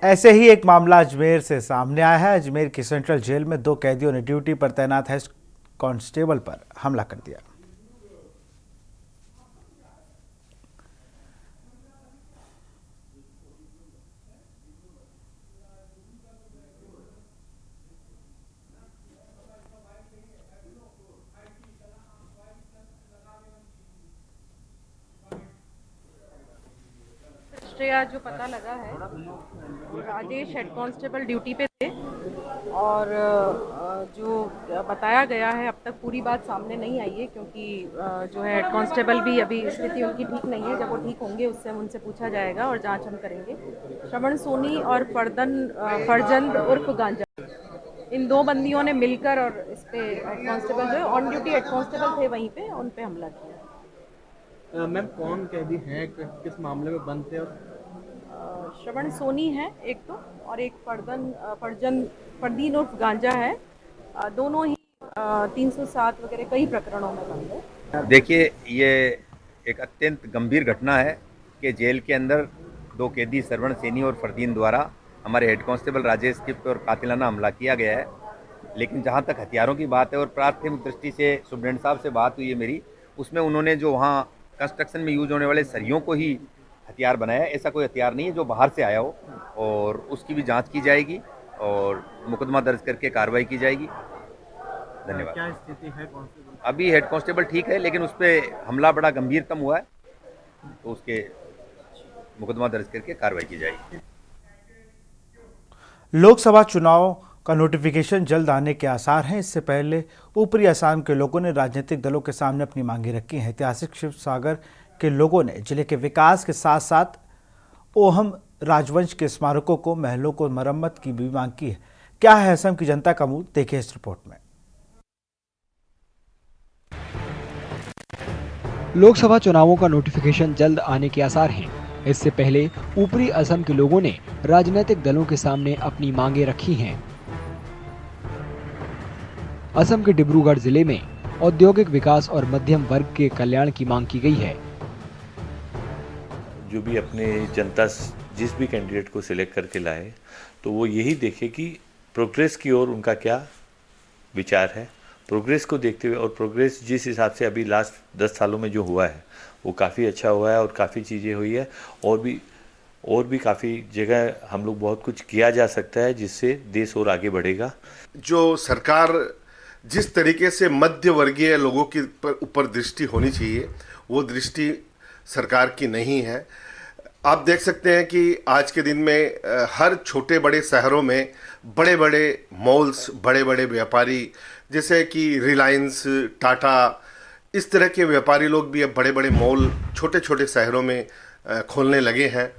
ऐसे ही एक मामला अजमेर से सामने आया है। अजमेर की सेंट्रल जेल में 2 कैदियों ने ड्यूटी पर तैनात हेड कांस्टेबल पर हमला कर दिया। जो पता लगा है, राजेश हेड कांस्टेबल ड्यूटी पे थे और जो बताया गया है अब तक पूरी बात सामने नहीं आई है, क्योंकि जो है हेड कांस्टेबल भी अभी स्थिति उनकी ठीक नहीं है। जब वो ठीक होंगे उससे उनसे पूछा जाएगा और जांच हम करेंगे। श्रवण सोनी और फरजंद उर्फ गांजा, इन 2 बंदियों ने मिलकर और इस पे हेड कांस्टेबल जो ऑन ड्यूटी हेड कांस्टेबल थे वहीं पे उन पे हमला किया। मैम कौन कैदी हैं, किस मामले में बंद थे? और श्रवण सोनी है एक तो, और एक फरदीन उर्फ गांजा है। दोनों ही 307 वगैरह कई प्रकरणों में बंद है। देखिए, ये एक अत्यंत गंभीर घटना है कि जेल के अंदर 2 कैदी श्रवण सैनी और फरदीन द्वारा हमारे हेड कांस्टेबल राजेश के पर कातिलाना हमला किया गया है। लेकिन जहाँ तक हथियारों की बात है और प्राथमिक दृष्टि से सुप्रीडेंट साहब से बात हुई है मेरी, उसमें उन्होंने जो वहाँ कंस्ट्रक्शन में यूज होने वाले सरियों को ही हथियार बनाया। ऐसा कोई हथियार नहीं है जो बाहर से आया हो, और उसकी भी जांच की जाएगी और मुकदमा दर्ज करके कार्रवाई की जाएगी। धन्यवाद। क्या स्थिति है कांस्टेबल? अभी हेड कांस्टेबल ठीक है, लेकिन उस पर हमला बड़ा गंभीरतम हुआ है, तो उसके मुकदमा दर्ज करके कार्रवाई की जाएगी। लोकसभा चुनाव का नोटिफिकेशन जल्द आने के आसार हैं। इससे पहले ऊपरी असम के लोगों ने राजनीतिक दलों के सामने अपनी मांगें रखी हैं। ऐतिहासिक शिव सागर के लोगों ने जिले के विकास के साथ साथ ओहम राजवंश के स्मारकों को महलों को मरम्मत की भी मांग की है। क्या है असम की जनता का मूड, देखिए इस रिपोर्ट में। लोकसभा चुनावों का नोटिफिकेशन जल्द आने के आसार हैं। इससे पहले ऊपरी असम के लोगों ने राजनीतिक दलों के सामने अपनी मांगें रखी हैं। असम के डिब्रूगढ़ जिले में औद्योगिक विकास और मध्यम वर्ग के कल्याण की मांग की गई है। जो भी अपने जनता जिस भी कैंडिडेट को सिलेक्ट करके लाए, तो वो यही देखे कि प्रोग्रेस की ओर उनका क्या विचार है। प्रोग्रेस को देखते हुए, और प्रोग्रेस जिस हिसाब से अभी लास्ट 10 सालों में जो हुआ है वो काफ़ी अच्छा हुआ है और काफ़ी चीज़ें हुई है, और भी काफ़ी जगह हम लोग बहुत कुछ किया जा सकता है जिससे देश और आगे बढ़ेगा। जो सरकार जिस तरीके से मध्य वर्गीय लोगों के ऊपर दृष्टि होनी चाहिए, वो दृष्टि सरकार की नहीं है। आप देख सकते हैं कि आज के दिन में हर छोटे बड़े शहरों में बड़े बड़े मॉल्स, बड़े बड़े व्यापारी जैसे कि रिलायंस, टाटा, इस तरह के व्यापारी लोग भी अब बड़े बड़े मॉल छोटे छोटे शहरों में खोलने लगे हैं।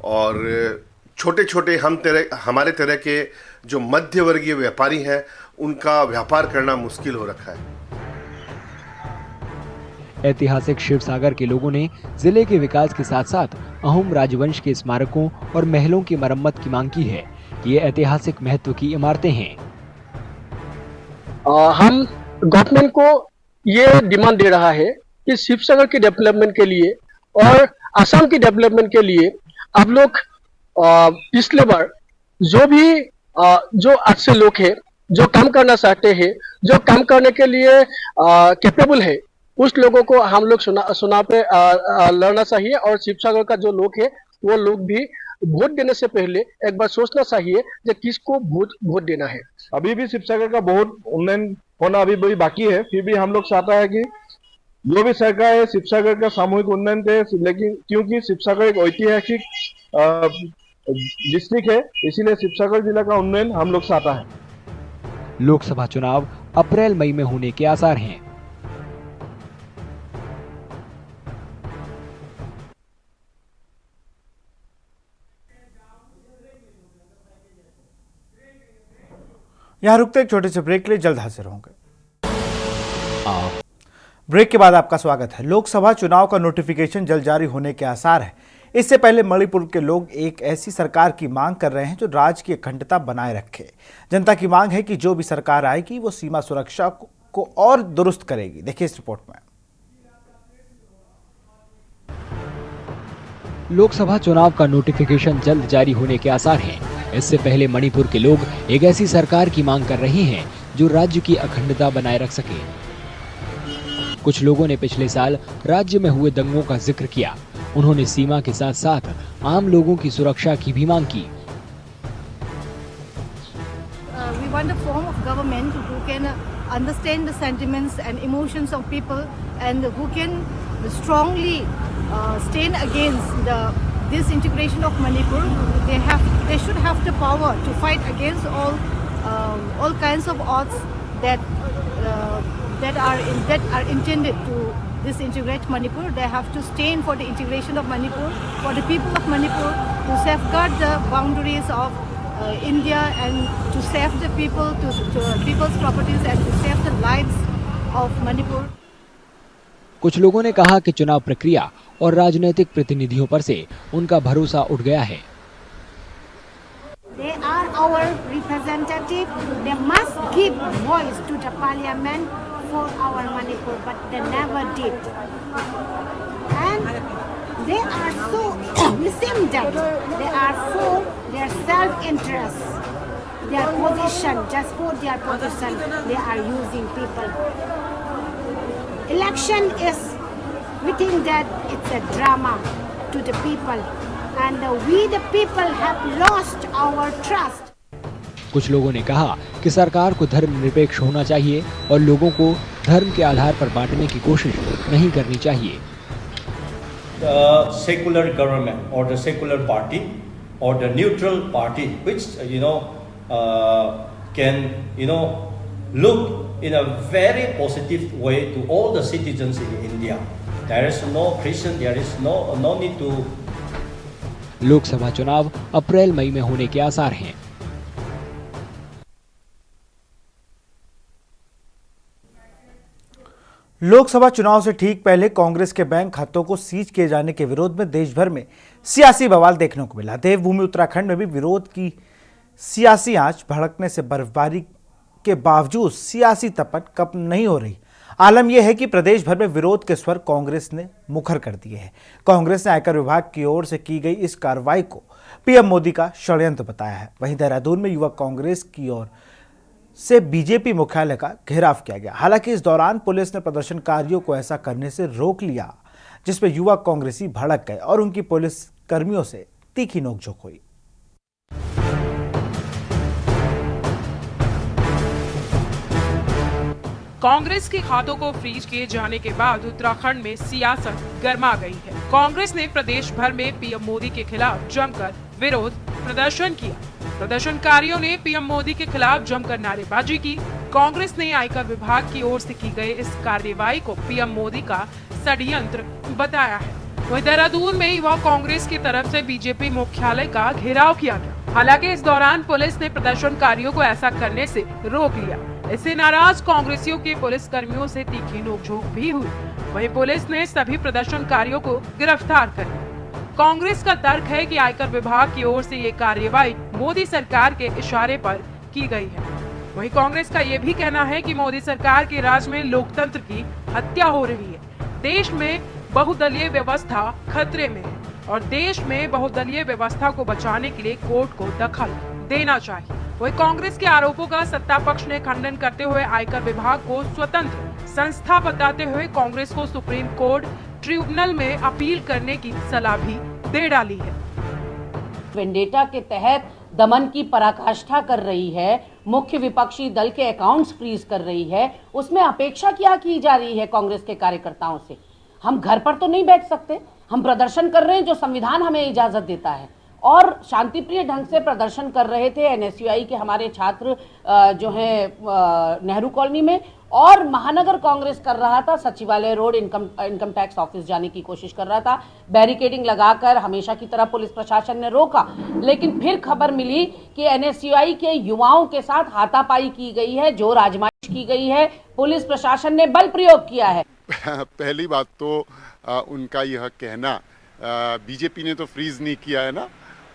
और छोटे छोटे हमारे तरह के जो मध्य वर्गीय व्यापारी हैं, उनका व्यापार करना मुश्किल हो रखा है। ऐतिहासिक शिवसागर के लोगों ने जिले के विकास के साथ साथ अहोम राजवंश के स्मारकों और महलों की मरम्मत की मांग की है। ये ऐतिहासिक महत्व की इमारतें हैं। हम गवर्नमेंट को ये डिमांड दे रहा है कि शिवसागर के डेवलपमेंट के लिए और असम की डेवलपमेंट के लिए आप लोग पिछले बार जो अच्छे लोग हैं, जो काम करना चाहते हैं, जो काम करने के लिए कैपेबल है, उस लोगों को हम लोग सुना पे लड़ना चाहिए। और शिवसागर का जो लोग है वो लोग भी वोट देने से पहले एक बार सोचना चाहिए कि किसको वोट देना है। अभी भी शिवसागर का बहुत उन्नयन होना अभी भी बाकी है, फिर भी हम लोग चाहता है कि जो भी सरकार है शिवसागर का सामूहिक उन्नयन करे, लेकिन क्योंकि शिवसागर एक ऐतिहासिक डिस्ट्रिक्ट है, इसीलिए शिवसागर जिला का उन्नयन हम लोग चाहता है। लोकसभा चुनाव अप्रैल मई में होने के आसार हैं। यहां रुकते एक छोटे से ब्रेक के लिए, जल्द हाजिर होंगे। ब्रेक के बाद आपका स्वागत है। लोकसभा चुनाव का नोटिफिकेशन जल्द जारी होने के आसार है। इससे पहले मणिपुर के लोग एक ऐसी सरकार की मांग कर रहे हैं जो राज्य की अखंडता बनाए रखे। जनता की मांग है कि जो भी सरकार आएगी वो सीमा सुरक्षा को और दुरुस्त करेगी। देखिए इस रिपोर्ट में। लोकसभा चुनाव का नोटिफिकेशन जल्द जारी होने के आसार हैं। इससे पहले मणिपुर के लोग एक ऐसी सरकार की मांग कर रहे हैं जो राज्य की अखंडता बनाए रख सके। कुछ लोगों ने पिछले साल राज्य में हुए दंगों का जिक्र किया। उन्होंने सीमा के साथ साथ आम लोगों की सुरक्षा की भी मांग की। We want a form of government who can understand the sentiments and emotions of people and who can strongly stand against this integration of Manipur. They should have the power to fight against all kinds of odds that are intended to disintegrate Manipur. They have to stand for the integration of Manipur, for the people of Manipur, to safeguard the boundaries of India and to save the people, to people's properties and to save the lives of Manipur. कुछ लोगों ने कहा कि चुनाव प्रक्रिया और राजनीतिक प्रतिनिधियों पर से उनका भरोसा उठ गया है। They are our representative. They must give voice to the parliament for our Manipur, but they never did. And they are so, we see that they are for their self-interest, their position, just for their position, they are using people. Election is, we think that it's a drama to the people, and we the people have lost our trust. कुछ लोगों ने कहा कि सरकार को धर्मनिरपेक्ष होना चाहिए और लोगों को धर्म के आधार पर बांटने की कोशिश नहीं करनी चाहिए। The secular government or the secular party or the neutral party, which can look in a very positive way to all the citizens in India. There is no Christian, there is no need to. Lok Sabha चुनाव अप्रैल मई में होने के आसार हैं। लोकसभा चुनाव से ठीक पहले कांग्रेस के बैंक खातों को सीज किए जाने के विरोध में देश भर में सियासी बवाल देखने को मिला। देवभूमि उत्तराखंड में भी विरोध की सियासी आंच भड़कने से बर्फबारी के बावजूद सियासी तपन कम नहीं हो रही। आलम यह है कि प्रदेश भर में विरोध के स्वर कांग्रेस ने मुखर कर दिए हैं। कांग्रेस ने आयकर विभाग की ओर से की गई इस कार्रवाई को पीएम मोदी का षड्यंत्र बताया है। वहीं देहरादून में युवा कांग्रेस की ओर से बीजेपी मुख्यालय का घेराव किया गया। हालांकि इस दौरान पुलिस ने प्रदर्शनकारियों को ऐसा करने से रोक लिया, जिसमें युवा कांग्रेसी भड़क गए और उनकी पुलिस कर्मियों से तीखी नोकझोंक हुई। कांग्रेस के खातों को फ्रीज किए जाने के बाद उत्तराखंड में सियासत गर्मा गई है। कांग्रेस ने प्रदेश भर में पीएम मोदी के खिलाफ जमकर विरोध प्रदर्शन किया। प्रदर्शनकारियों ने पीएम मोदी के खिलाफ जमकर नारेबाजी की। कांग्रेस ने आयकर विभाग की ओर से की गई इस कार्रवाई को पीएम मोदी का षड्यंत्र बताया है। वहीं देहरादून में युवा कांग्रेस की तरफ से बीजेपी मुख्यालय का घेराव किया गया। हालांकि इस दौरान पुलिस ने प्रदर्शनकारियों को ऐसा करने से रोक लिया। इससे नाराज कांग्रेसियों के पुलिस कर्मियों से तीखी नोकझोंक भी हुई। वहीं पुलिस ने सभी प्रदर्शनकारियों को गिरफ्तार कर लिया। कांग्रेस का तर्क है कि आयकर विभाग की ओर से ये कार्रवाई मोदी सरकार के इशारे पर की गई है। वहीं कांग्रेस का ये भी कहना है कि मोदी सरकार के राज में लोकतंत्र की हत्या हो रही है। देश में बहुदलीय व्यवस्था खतरे में है और देश में बहुदलीय व्यवस्था को बचाने के लिए कोर्ट को दखल देना चाहिए। वहीं कांग्रेस के आरोपों का सत्ता पक्ष ने खंडन करते हुए आयकर विभाग को स्वतंत्र संस्था बताते हुए कांग्रेस को सुप्रीम कोर्ट ट्रिब्यूनल में अपील करने की सलाह भी दे डाली है। वेंडेटा के तहत दमन की पराकाष्ठा कर रही है, मुख्य विपक्षी दल के अकाउंट्स फ्रीज कर रही है, उसमें अपेक्षा क्या की जा रही है कांग्रेस के कार्यकर्ताओं से? हम घर पर तो नहीं बैठ सकते, हम प्रदर्शन कर रहे हैं जो संविधान हमें इजाजत देता है और शांतिप्रिय ढंग से प्रदर्शन कर रहे थे एनएसयूआई के हमारे छात्र जो हैं नेहरू कॉलोनी में, और महानगर कांग्रेस कर रहा था सचिवालय रोड इनकम टैक्स ऑफिस जाने की कोशिश कर रहा था। बैरिकेडिंग लगाकर हमेशा की तरह पुलिस प्रशासन ने रोका, लेकिन फिर खबर मिली कि एनएसयूआई के युवाओं के साथ हाथापाई की गई है, जो आजमाइश की गई है, पुलिस प्रशासन ने बल प्रयोग किया है। पहली बात तो उनका यह कहना, बीजेपी ने तो फ्रीज नहीं किया है ना,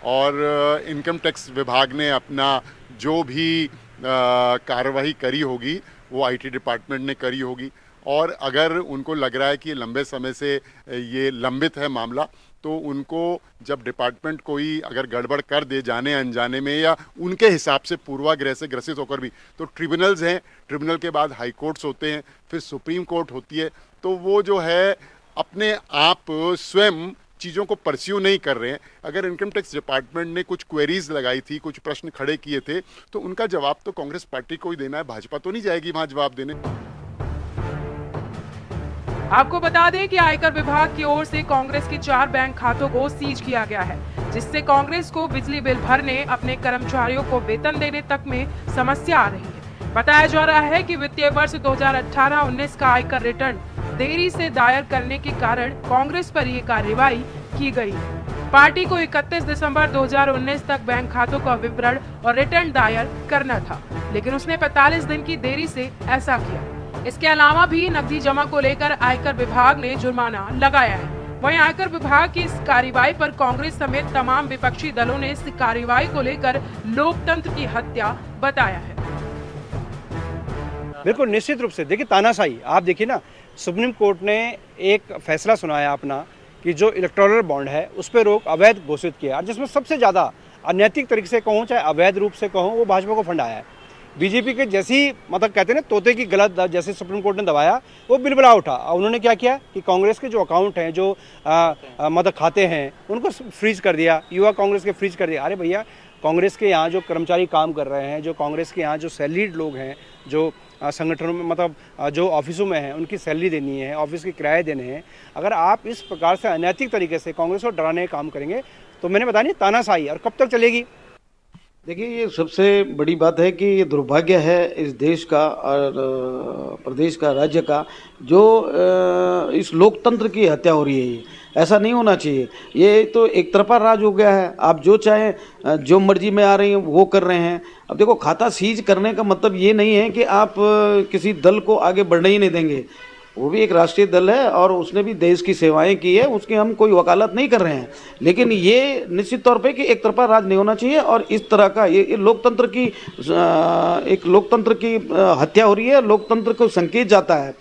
और इनकम टैक्स विभाग ने अपना जो भी कार्रवाई करी होगी वो आईटी डिपार्टमेंट ने करी होगी, और अगर उनको लग रहा है कि लंबे समय से ये लंबित है मामला, तो उनको जब डिपार्टमेंट कोई अगर गड़बड़ कर दे जाने अनजाने में या उनके हिसाब से पूर्वाग्रह से ग्रसित होकर भी, तो ट्रिब्यूनल्स हैं, ट्रिब्यूनल के बाद हाई कोर्ट्स होते हैं, फिर सुप्रीम कोर्ट होती है, तो वो जो है अपने आप स्वयं चीज़ों को परस्यू नहीं कर रहे हैं। अगर इनकम टैक्स डिपार्टमेंट ने कुछ क्वेरीज लगाई थी, कुछ प्रश्न खड़े किए थे, तो उनका जवाब तो कांग्रेस पार्टी को ही देना है, भाजपा तो नहीं जाएगी वहां जवाब देने। आपको बता दें कि आयकर विभाग की ओर से कांग्रेस के 4 बैंक खातों को सीज किया गया है, जिससे कांग्रेस को बिजली बिल भरने, अपने कर्मचारियों को वेतन देने तक में समस्या आ रही है। बताया जा रहा है कि वित्तीय वर्ष 2018-19 का आयकर रिटर्न देरी से दायर करने के कारण कांग्रेस पर ये कार्रवाई की गई है। पार्टी को 31 दिसंबर 2019 तक बैंक खातों का विवरण और रिटर्न दायर करना था, लेकिन उसने 45 दिन की देरी से ऐसा किया। इसके अलावा भी नकदी जमा को लेकर आयकर विभाग ने जुर्माना लगाया है। वहीं आयकर विभाग की इस कार्रवाई पर कांग्रेस समेत तमाम विपक्षी दलों ने इस कार्रवाई को लेकर लोकतंत्र की हत्या बताया है। बिल्कुल निश्चित रूप से देखिए, तानाशाही, आप देखिए ना, सुप्रीम कोर्ट ने एक फैसला सुनाया अपना कि जो इलेक्टोरल बॉन्ड है उस पर रोक अवैध घोषित किया, जिसमें सबसे ज़्यादा अनैतिक तरीके से कहूँ चाहे अवैध रूप से कहूँ, वो भाजपा को फंड आया है। बीजेपी के जैसी मतलब कहते हैं ना तोते की गलत जैसे सुप्रीम कोर्ट ने दबाया, वो बिलबला उठा। उन्होंने क्या किया कि कांग्रेस के जो अकाउंट हैं, जो मतलब खाते हैं, उनको फ्रीज कर दिया, युवा कांग्रेस के फ्रीज कर दिया। अरे भैया, कांग्रेस के यहाँ जो कर्मचारी काम कर रहे हैं, जो कांग्रेस के यहाँ जो सैलरीड लोग हैं, जो संगठनों में मतलब जो ऑफिसों में हैं, उनकी सैलरी देनी है, ऑफिस के किराए देने हैं। अगर आप इस प्रकार से अनैतिक तरीके से कांग्रेस को डराने का काम करेंगे तो मैंने बताया नहीं, तानाशाही और कब तक चलेगी। देखिए, ये सबसे बड़ी बात है कि ये दुर्भाग्य है इस देश का और प्रदेश का, राज्य का, जो इस लोकतंत्र की हत्या हो रही है। ऐसा नहीं होना चाहिए। ये तो एक तरफा राज हो गया है। आप जो चाहें, जो मर्जी में आ रही हैं वो कर रहे हैं। अब देखो, खाता सीज करने का मतलब ये नहीं है कि आप किसी दल को आगे बढ़ने ही नहीं देंगे। वो भी एक राष्ट्रीय दल है और उसने भी देश की सेवाएं की है, उसकी हम कोई वकालत नहीं कर रहे हैं। लेकिन ये निश्चित तौर पे कि एक तरफा राज नहीं होना चाहिए और इस तरह का ये लोकतंत्र की एक लोकतंत्र की हत्या हो रही है, लोकतंत्र को संकेत जाता है।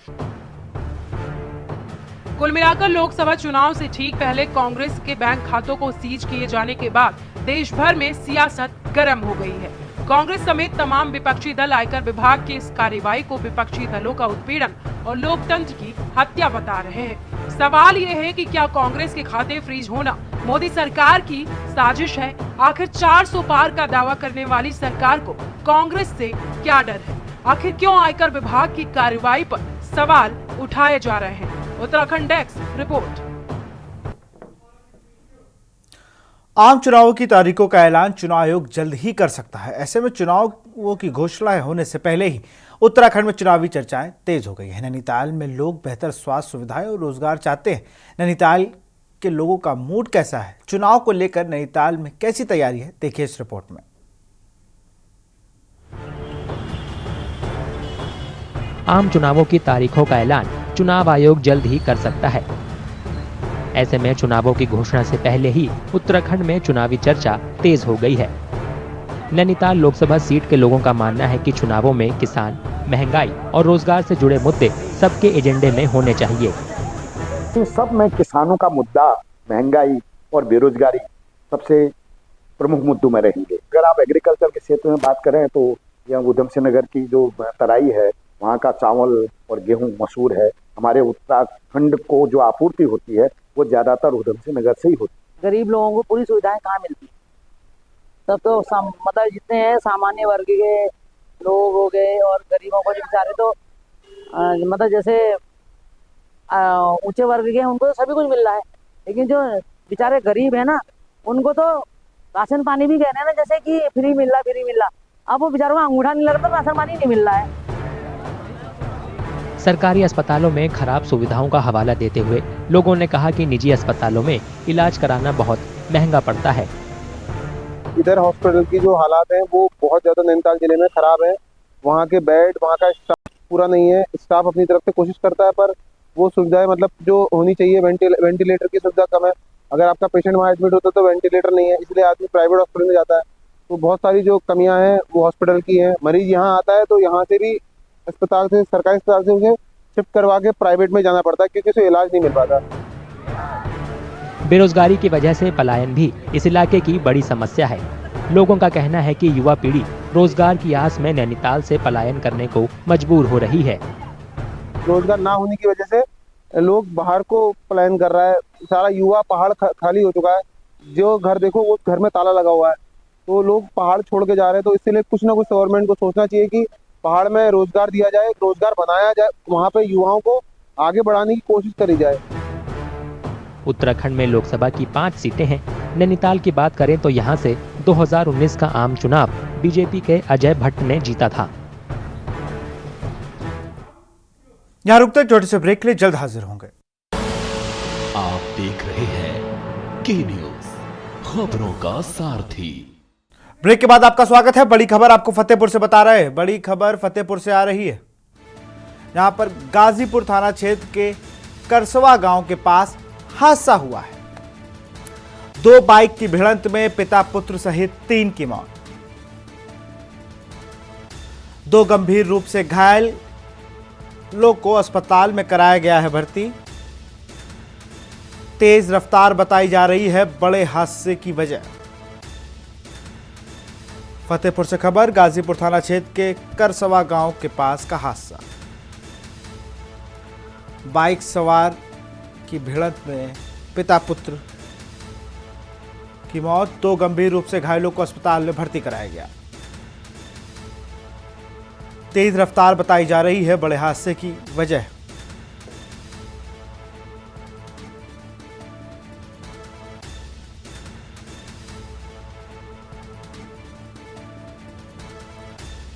कुल मिलाकर लोकसभा चुनाव से ठीक पहले कांग्रेस के बैंक खातों को सीज किए जाने के बाद देश भर में सियासत गर्म हो गई है। कांग्रेस समेत तमाम विपक्षी दल आयकर विभाग की इस कार्रवाई को विपक्षी दलों का उत्पीड़न और लोकतंत्र की हत्या बता रहे हैं। सवाल ये है कि क्या कांग्रेस के खाते फ्रीज होना मोदी सरकार की साजिश है? आखिर 400 पार का दावा करने वाली सरकार को कांग्रेस से क्या डर है? आखिर क्यों आयकर विभाग की कार्रवाई पर सवाल उठाए जा रहे हैं? Uttarakhand desk report. आम चुनावों की तारीखों का ऐलान चुनाव आयोग जल्द ही कर सकता है। ऐसे में चुनावों की घोषणा होने से पहले ही उत्तराखंड में चुनावी चर्चाएं तेज हो गई है। नैनीताल में लोग बेहतर स्वास्थ्य सुविधाएं और रोजगार चाहते हैं। नैनीताल के लोगों का मूड कैसा है? चुनाव को लेकर नैनीताल में कैसी तैयारी है, देखिए इस रिपोर्ट में। आम चुनावों की तारीखों का ऐलान चुनाव आयोग जल्द ही कर सकता है। ऐसे में चुनावों की घोषणा से पहले ही उत्तराखंड में चुनावी चर्चा तेज हो गई है। नैनीताल लोकसभा सीट के लोगों का मानना है कि चुनावों में किसान, महंगाई और रोजगार से जुड़े मुद्दे सबके एजेंडे में होने चाहिए। सब में किसानों का मुद्दा, महंगाई और बेरोजगारी सबसे प्रमुख मुद्दों में रहेंगे। अगर आप एग्रीकल्चर के क्षेत्र में बात करें तो यहाँ उधम सिंह नगर की जो तराई है, वहाँ का चावल और गेहूं मशहूर है। हमारे उत्तराखंड को जो आपूर्ति होती है वो ज्यादातर उधम सिंह नगर से ही होती है। गरीब लोगों को पूरी सुविधाएं कहाँ मिलती? तब तो मतलब जितने हैं सामान्य वर्ग के लोग हो गए और गरीबों को बेचारे तो मतलब जैसे ऊंचे वर्ग के हैं उनको तो सभी कुछ मिल रहा है, लेकिन जो बेचारे गरीब है ना उनको तो राशन पानी भी कह रहे हैं ना, जैसे कि फ्री मिल रहा। अब वो बेचारों का अंगूठा नहीं लगता तो राशन पानी नहीं मिल रहा है। सरकारी अस्पतालों में खराब सुविधाओं का हवाला देते हुए लोगों ने कहा कि निजी अस्पतालों में इलाज कराना बहुत महंगा पड़ता है। इधर हॉस्पिटल की जो हालात हैं वो बहुत ज़्यादा नैनीताल जिले में खराब है। वहाँ के बेड, वहाँ का स्टाफ पूरा नहीं है। स्टाफ अपनी तरफ से कोशिश करता है पर वो सुविधाएं मतलब जो होनी चाहिए, वेंटिलेटर की सुविधा कम है। अगर आपका पेशेंट वहाँ एडमिट होता है तो वेंटिलेटर नहीं है, इसलिए आदमी प्राइवेट हॉस्पिटल में जाता है। तो बहुत सारी जो कमियां हैं वो हॉस्पिटल की हैं। मरीज यहाँ आता है तो यहाँ से भी अस्पताल से, सरकारी अस्पताल से उसे शिफ्ट करवा के प्राइवेट में जाना पड़ता है क्योंकि उसे इलाज नहीं मिल पाता। बेरोजगारी की वजह से पलायन भी इस इलाके की बड़ी समस्या है। लोगों का कहना है कि युवा पीढ़ी रोजगार की आस में नैनीताल से पलायन करने को मजबूर हो रही है। रोजगार ना होने की वजह से लोग बाहर को पलायन कर रहा है। सारा युवा पहाड़ खाली हो चुका है। जो घर देखो वो घर में ताला लगा हुआ है, तो लोग पहाड़ छोड़ के जा रहे हैं। तो इसलिए कुछ ना कुछ गवर्नमेंट को सोचना चाहिए कि पहाड़ में रोजगार दिया जाए, रोजगार बनाया जाए, वहाँ पे युवाओं को आगे बढ़ाने की कोशिश करी जाए। उत्तराखंड में लोकसभा की 5 सीटें हैं। नैनीताल की बात करें तो यहाँ से 2019 का आम चुनाव बीजेपी के अजय भट्ट ने जीता था। यहाँ रुकते हैं, छोटे से ब्रेक के लिए जल्द हाजिर होंगे। आप देख रहे हैं के न्यूज, खबरों का सारथी। ब्रेक के बाद आपका स्वागत है। बड़ी खबर आपको फतेहपुर से बता रहे हैं। बड़ी खबर फतेहपुर से आ रही है। यहां पर गाजीपुर थाना क्षेत्र के करसवा गांव के पास हादसा हुआ है। 2 बाइक की भिड़ंत में पिता पुत्र सहित 3 की मौत, 2 गंभीर रूप से घायल लोग को अस्पताल में कराया गया है भर्ती। तेज रफ्तार बताई जा रही है बड़े हादसे की वजह। फतेहपुर से खबर, गाजीपुर थाना क्षेत्र के करसवा गांव के पास का हादसा। बाइक सवार की भिड़ंत में पिता पुत्र की मौत, 2 गंभीर रूप से घायलों को अस्पताल में भर्ती कराया गया। तेज रफ्तार बताई जा रही है बड़े हादसे की वजह।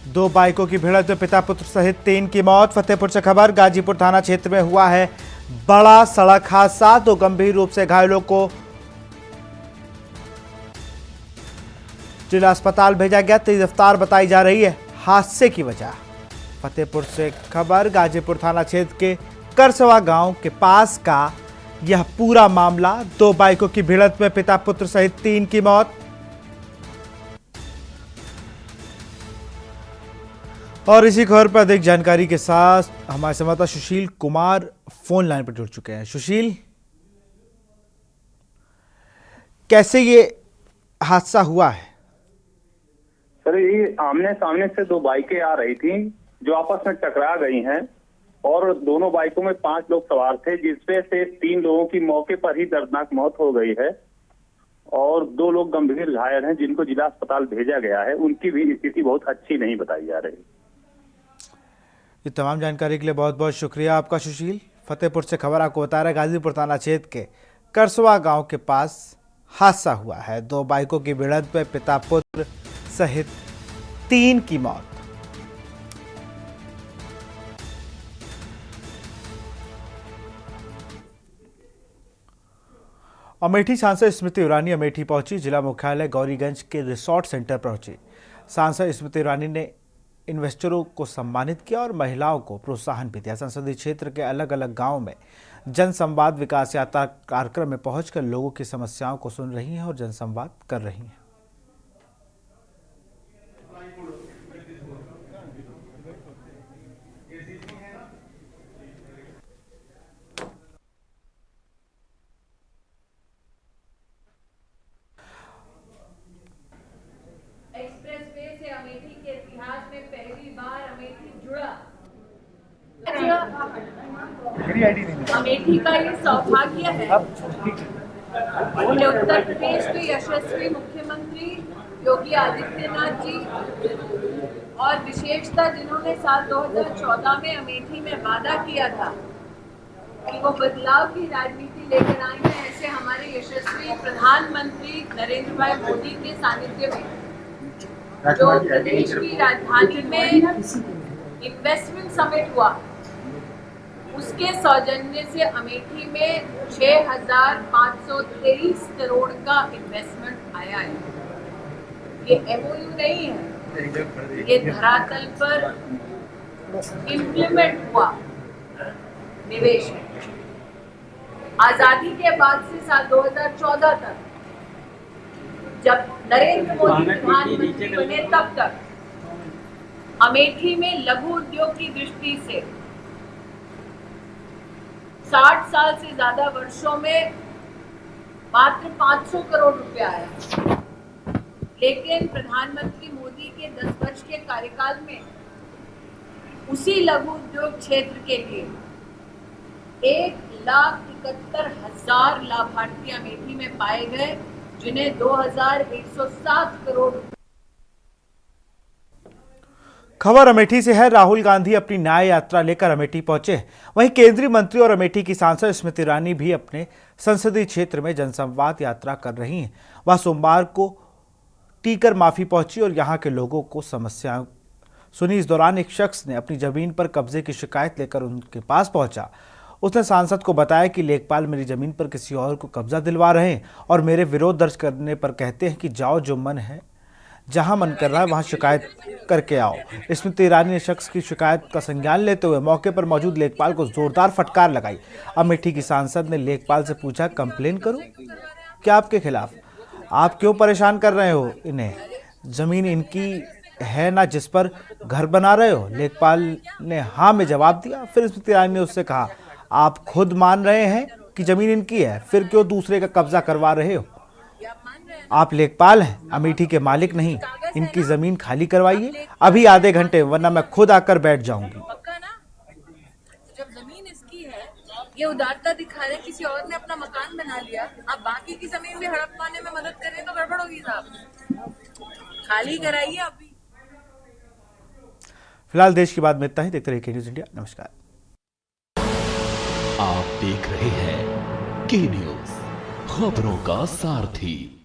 दो बाइकों की भिड़ंत में पिता पुत्र सहित 3 की मौत। फतेहपुर से खबर, गाजीपुर थाना क्षेत्र में हुआ है बड़ा सड़क हादसा। 2 गंभीर रूप से घायलों को जिला अस्पताल भेजा गया। तेज रफ्तार बताई जा रही है हादसे की वजह। फतेहपुर से खबर, गाजीपुर थाना क्षेत्र के करसवा गांव के पास का यह पूरा मामला। 2 बाइकों की भिड़ंत में पिता पुत्र सहित 3 की मौत। और इसी खबर पर अधिक जानकारी के साथ हमारे संवाददाता सुशील कुमार फोन लाइन पर जुड़ चुके हैं। सुशील, कैसे ये हादसा हुआ है? सर, ये आमने सामने से 2 बाइकें आ रही थी जो आपस में टकरा गई हैं और दोनों बाइकों में 5 लोग सवार थे, जिसमें से 3 लोगों की मौके पर ही दर्दनाक मौत हो गई है और 2 लोग गंभीर घायल हैं जिनको जिला अस्पताल भेजा गया है। उनकी भी स्थिति बहुत अच्छी नहीं बताई जा रही। ये तमाम जानकारी के लिए बहुत बहुत शुक्रिया आपका सुशील। फतेहपुर से खबर आपको बता रहा है, गाजीपुर थाना क्षेत्र के करसवा गांव के पास हादसा हुआ है। 2 बाइकों की भिड़ंत में पिता पुत्र सहित 3 की मौत। अमेठी सांसद स्मृति ईरानी अमेठी पहुंची। जिला मुख्यालय गौरीगंज के रिसोर्ट सेंटर पहुंची। सांसद स्मृति ईरानी ने इन्वेस्टरों को सम्मानित किया और महिलाओं को प्रोत्साहन भी दिया। संसदीय क्षेत्र के अलग अलग गांवों में जन संवाद विकास यात्रा कार्यक्रम में पहुंचकर लोगों की समस्याओं को सुन रही हैं और जनसंवाद कर रही हैं। एक्सप्रेसवे से अमेठी के इतिहास में पहली बार अमेठी जुड़ा। अमेठी का ये सौभाग्य है कि उत्तर प्रदेश के यशस्वी मुख्यमंत्री योगी आदित्यनाथ जी और विशेषतः जिन्होंने साल 2014 में अमेठी में वादा किया था कि वो बदलाव की राजनीति लेकर आए हैं, ऐसे हमारे यशस्वी प्रधानमंत्री नरेंद्र भाई मोदी के सानिध्य में जो प्रदेश की राजधानी में इन्वेस्टमेंट समिट हुआ, उसके सौजन्य से अमेठी में 6,523 करोड़ का इन्वेस्टमेंट आया है। ये MOU नहीं है, ये धरातल पर इम्प्लीमेंट हुआ निवेश है। आजादी के बाद से साल 2014 तक जब नरेंद्र मोदी प्रधानमंत्री बने तब तक अमेठी में लघु उद्योग की दृष्टि से 60 साल से ज्यादा वर्षों में मात्र 500 करोड़ रुपया आया, लेकिन प्रधानमंत्री मोदी के 10 वर्ष के कार्यकाल में उसी लघु उद्योग क्षेत्र के लिए 1,71,000 लाभार्थी अमेठी में पाए गए, जिन्हें 2,107 करोड़। खबर अमेठी से है। राहुल गांधी अपनी न्याय यात्रा लेकर अमेठी पहुंचे। वहीं केंद्रीय मंत्री और अमेठी की सांसद स्मृति ईरानी भी अपने संसदीय क्षेत्र में जनसंवाद यात्रा कर रही हैं। वह सोमवार को टीकर माफी पहुंची और यहां के लोगों को समस्याएं सुनी। इस दौरान एक शख्स ने अपनी जमीन पर कब्जे की शिकायत लेकर उनके पास पहुंचा। उसने सांसद को बताया कि लेखपाल मेरी जमीन पर किसी और को कब्जा दिलवा रहे हैं और मेरे विरोध दर्ज करने पर कहते हैं कि जाओ, जो मन है जहां मन कर रहा है वहां शिकायत करके आओ। स्मृति ईरानी ने शख्स की शिकायत का संज्ञान लेते हुए मौके पर मौजूद लेखपाल को जोरदार फटकार लगाई। अमेठी की सांसद ने लेखपाल से पूछा, कंप्लेन करूं क्या आपके खिलाफ? आप क्यों परेशान कर रहे हो इन्हें? जमीन इनकी है ना जिस पर घर बना रहे हो? लेखपाल ने हाँ में जवाब दिया। फिर स्मृति ईरानी ने उससे कहा, आप खुद मान रहे हैं कि जमीन इनकी है, फिर क्यों दूसरे का कब्जा करवा रहे हो? आप लेखपाल हैं, अमेठी के मालिक नहीं। इनकी जमीन खाली करवाइए अभी आधे घंटे, वरना मैं खुद आकर बैठ जाऊंगी। जब जमीन इसकी है, ये उदारता दिखा रहे, किसी और ने अपना मकान बना लिया, आप बाकी की जमीन भी हड़प पाने में मदद करें तो गड़बड़ होगी साहब। खाली कराइए अभी। फिलहाल देश की बात में इतना ही। देखते रहिए न्यूज़ इंडिया। नमस्कार। आप देख रहे हैं के न्यूज़, खबरों का सारथी।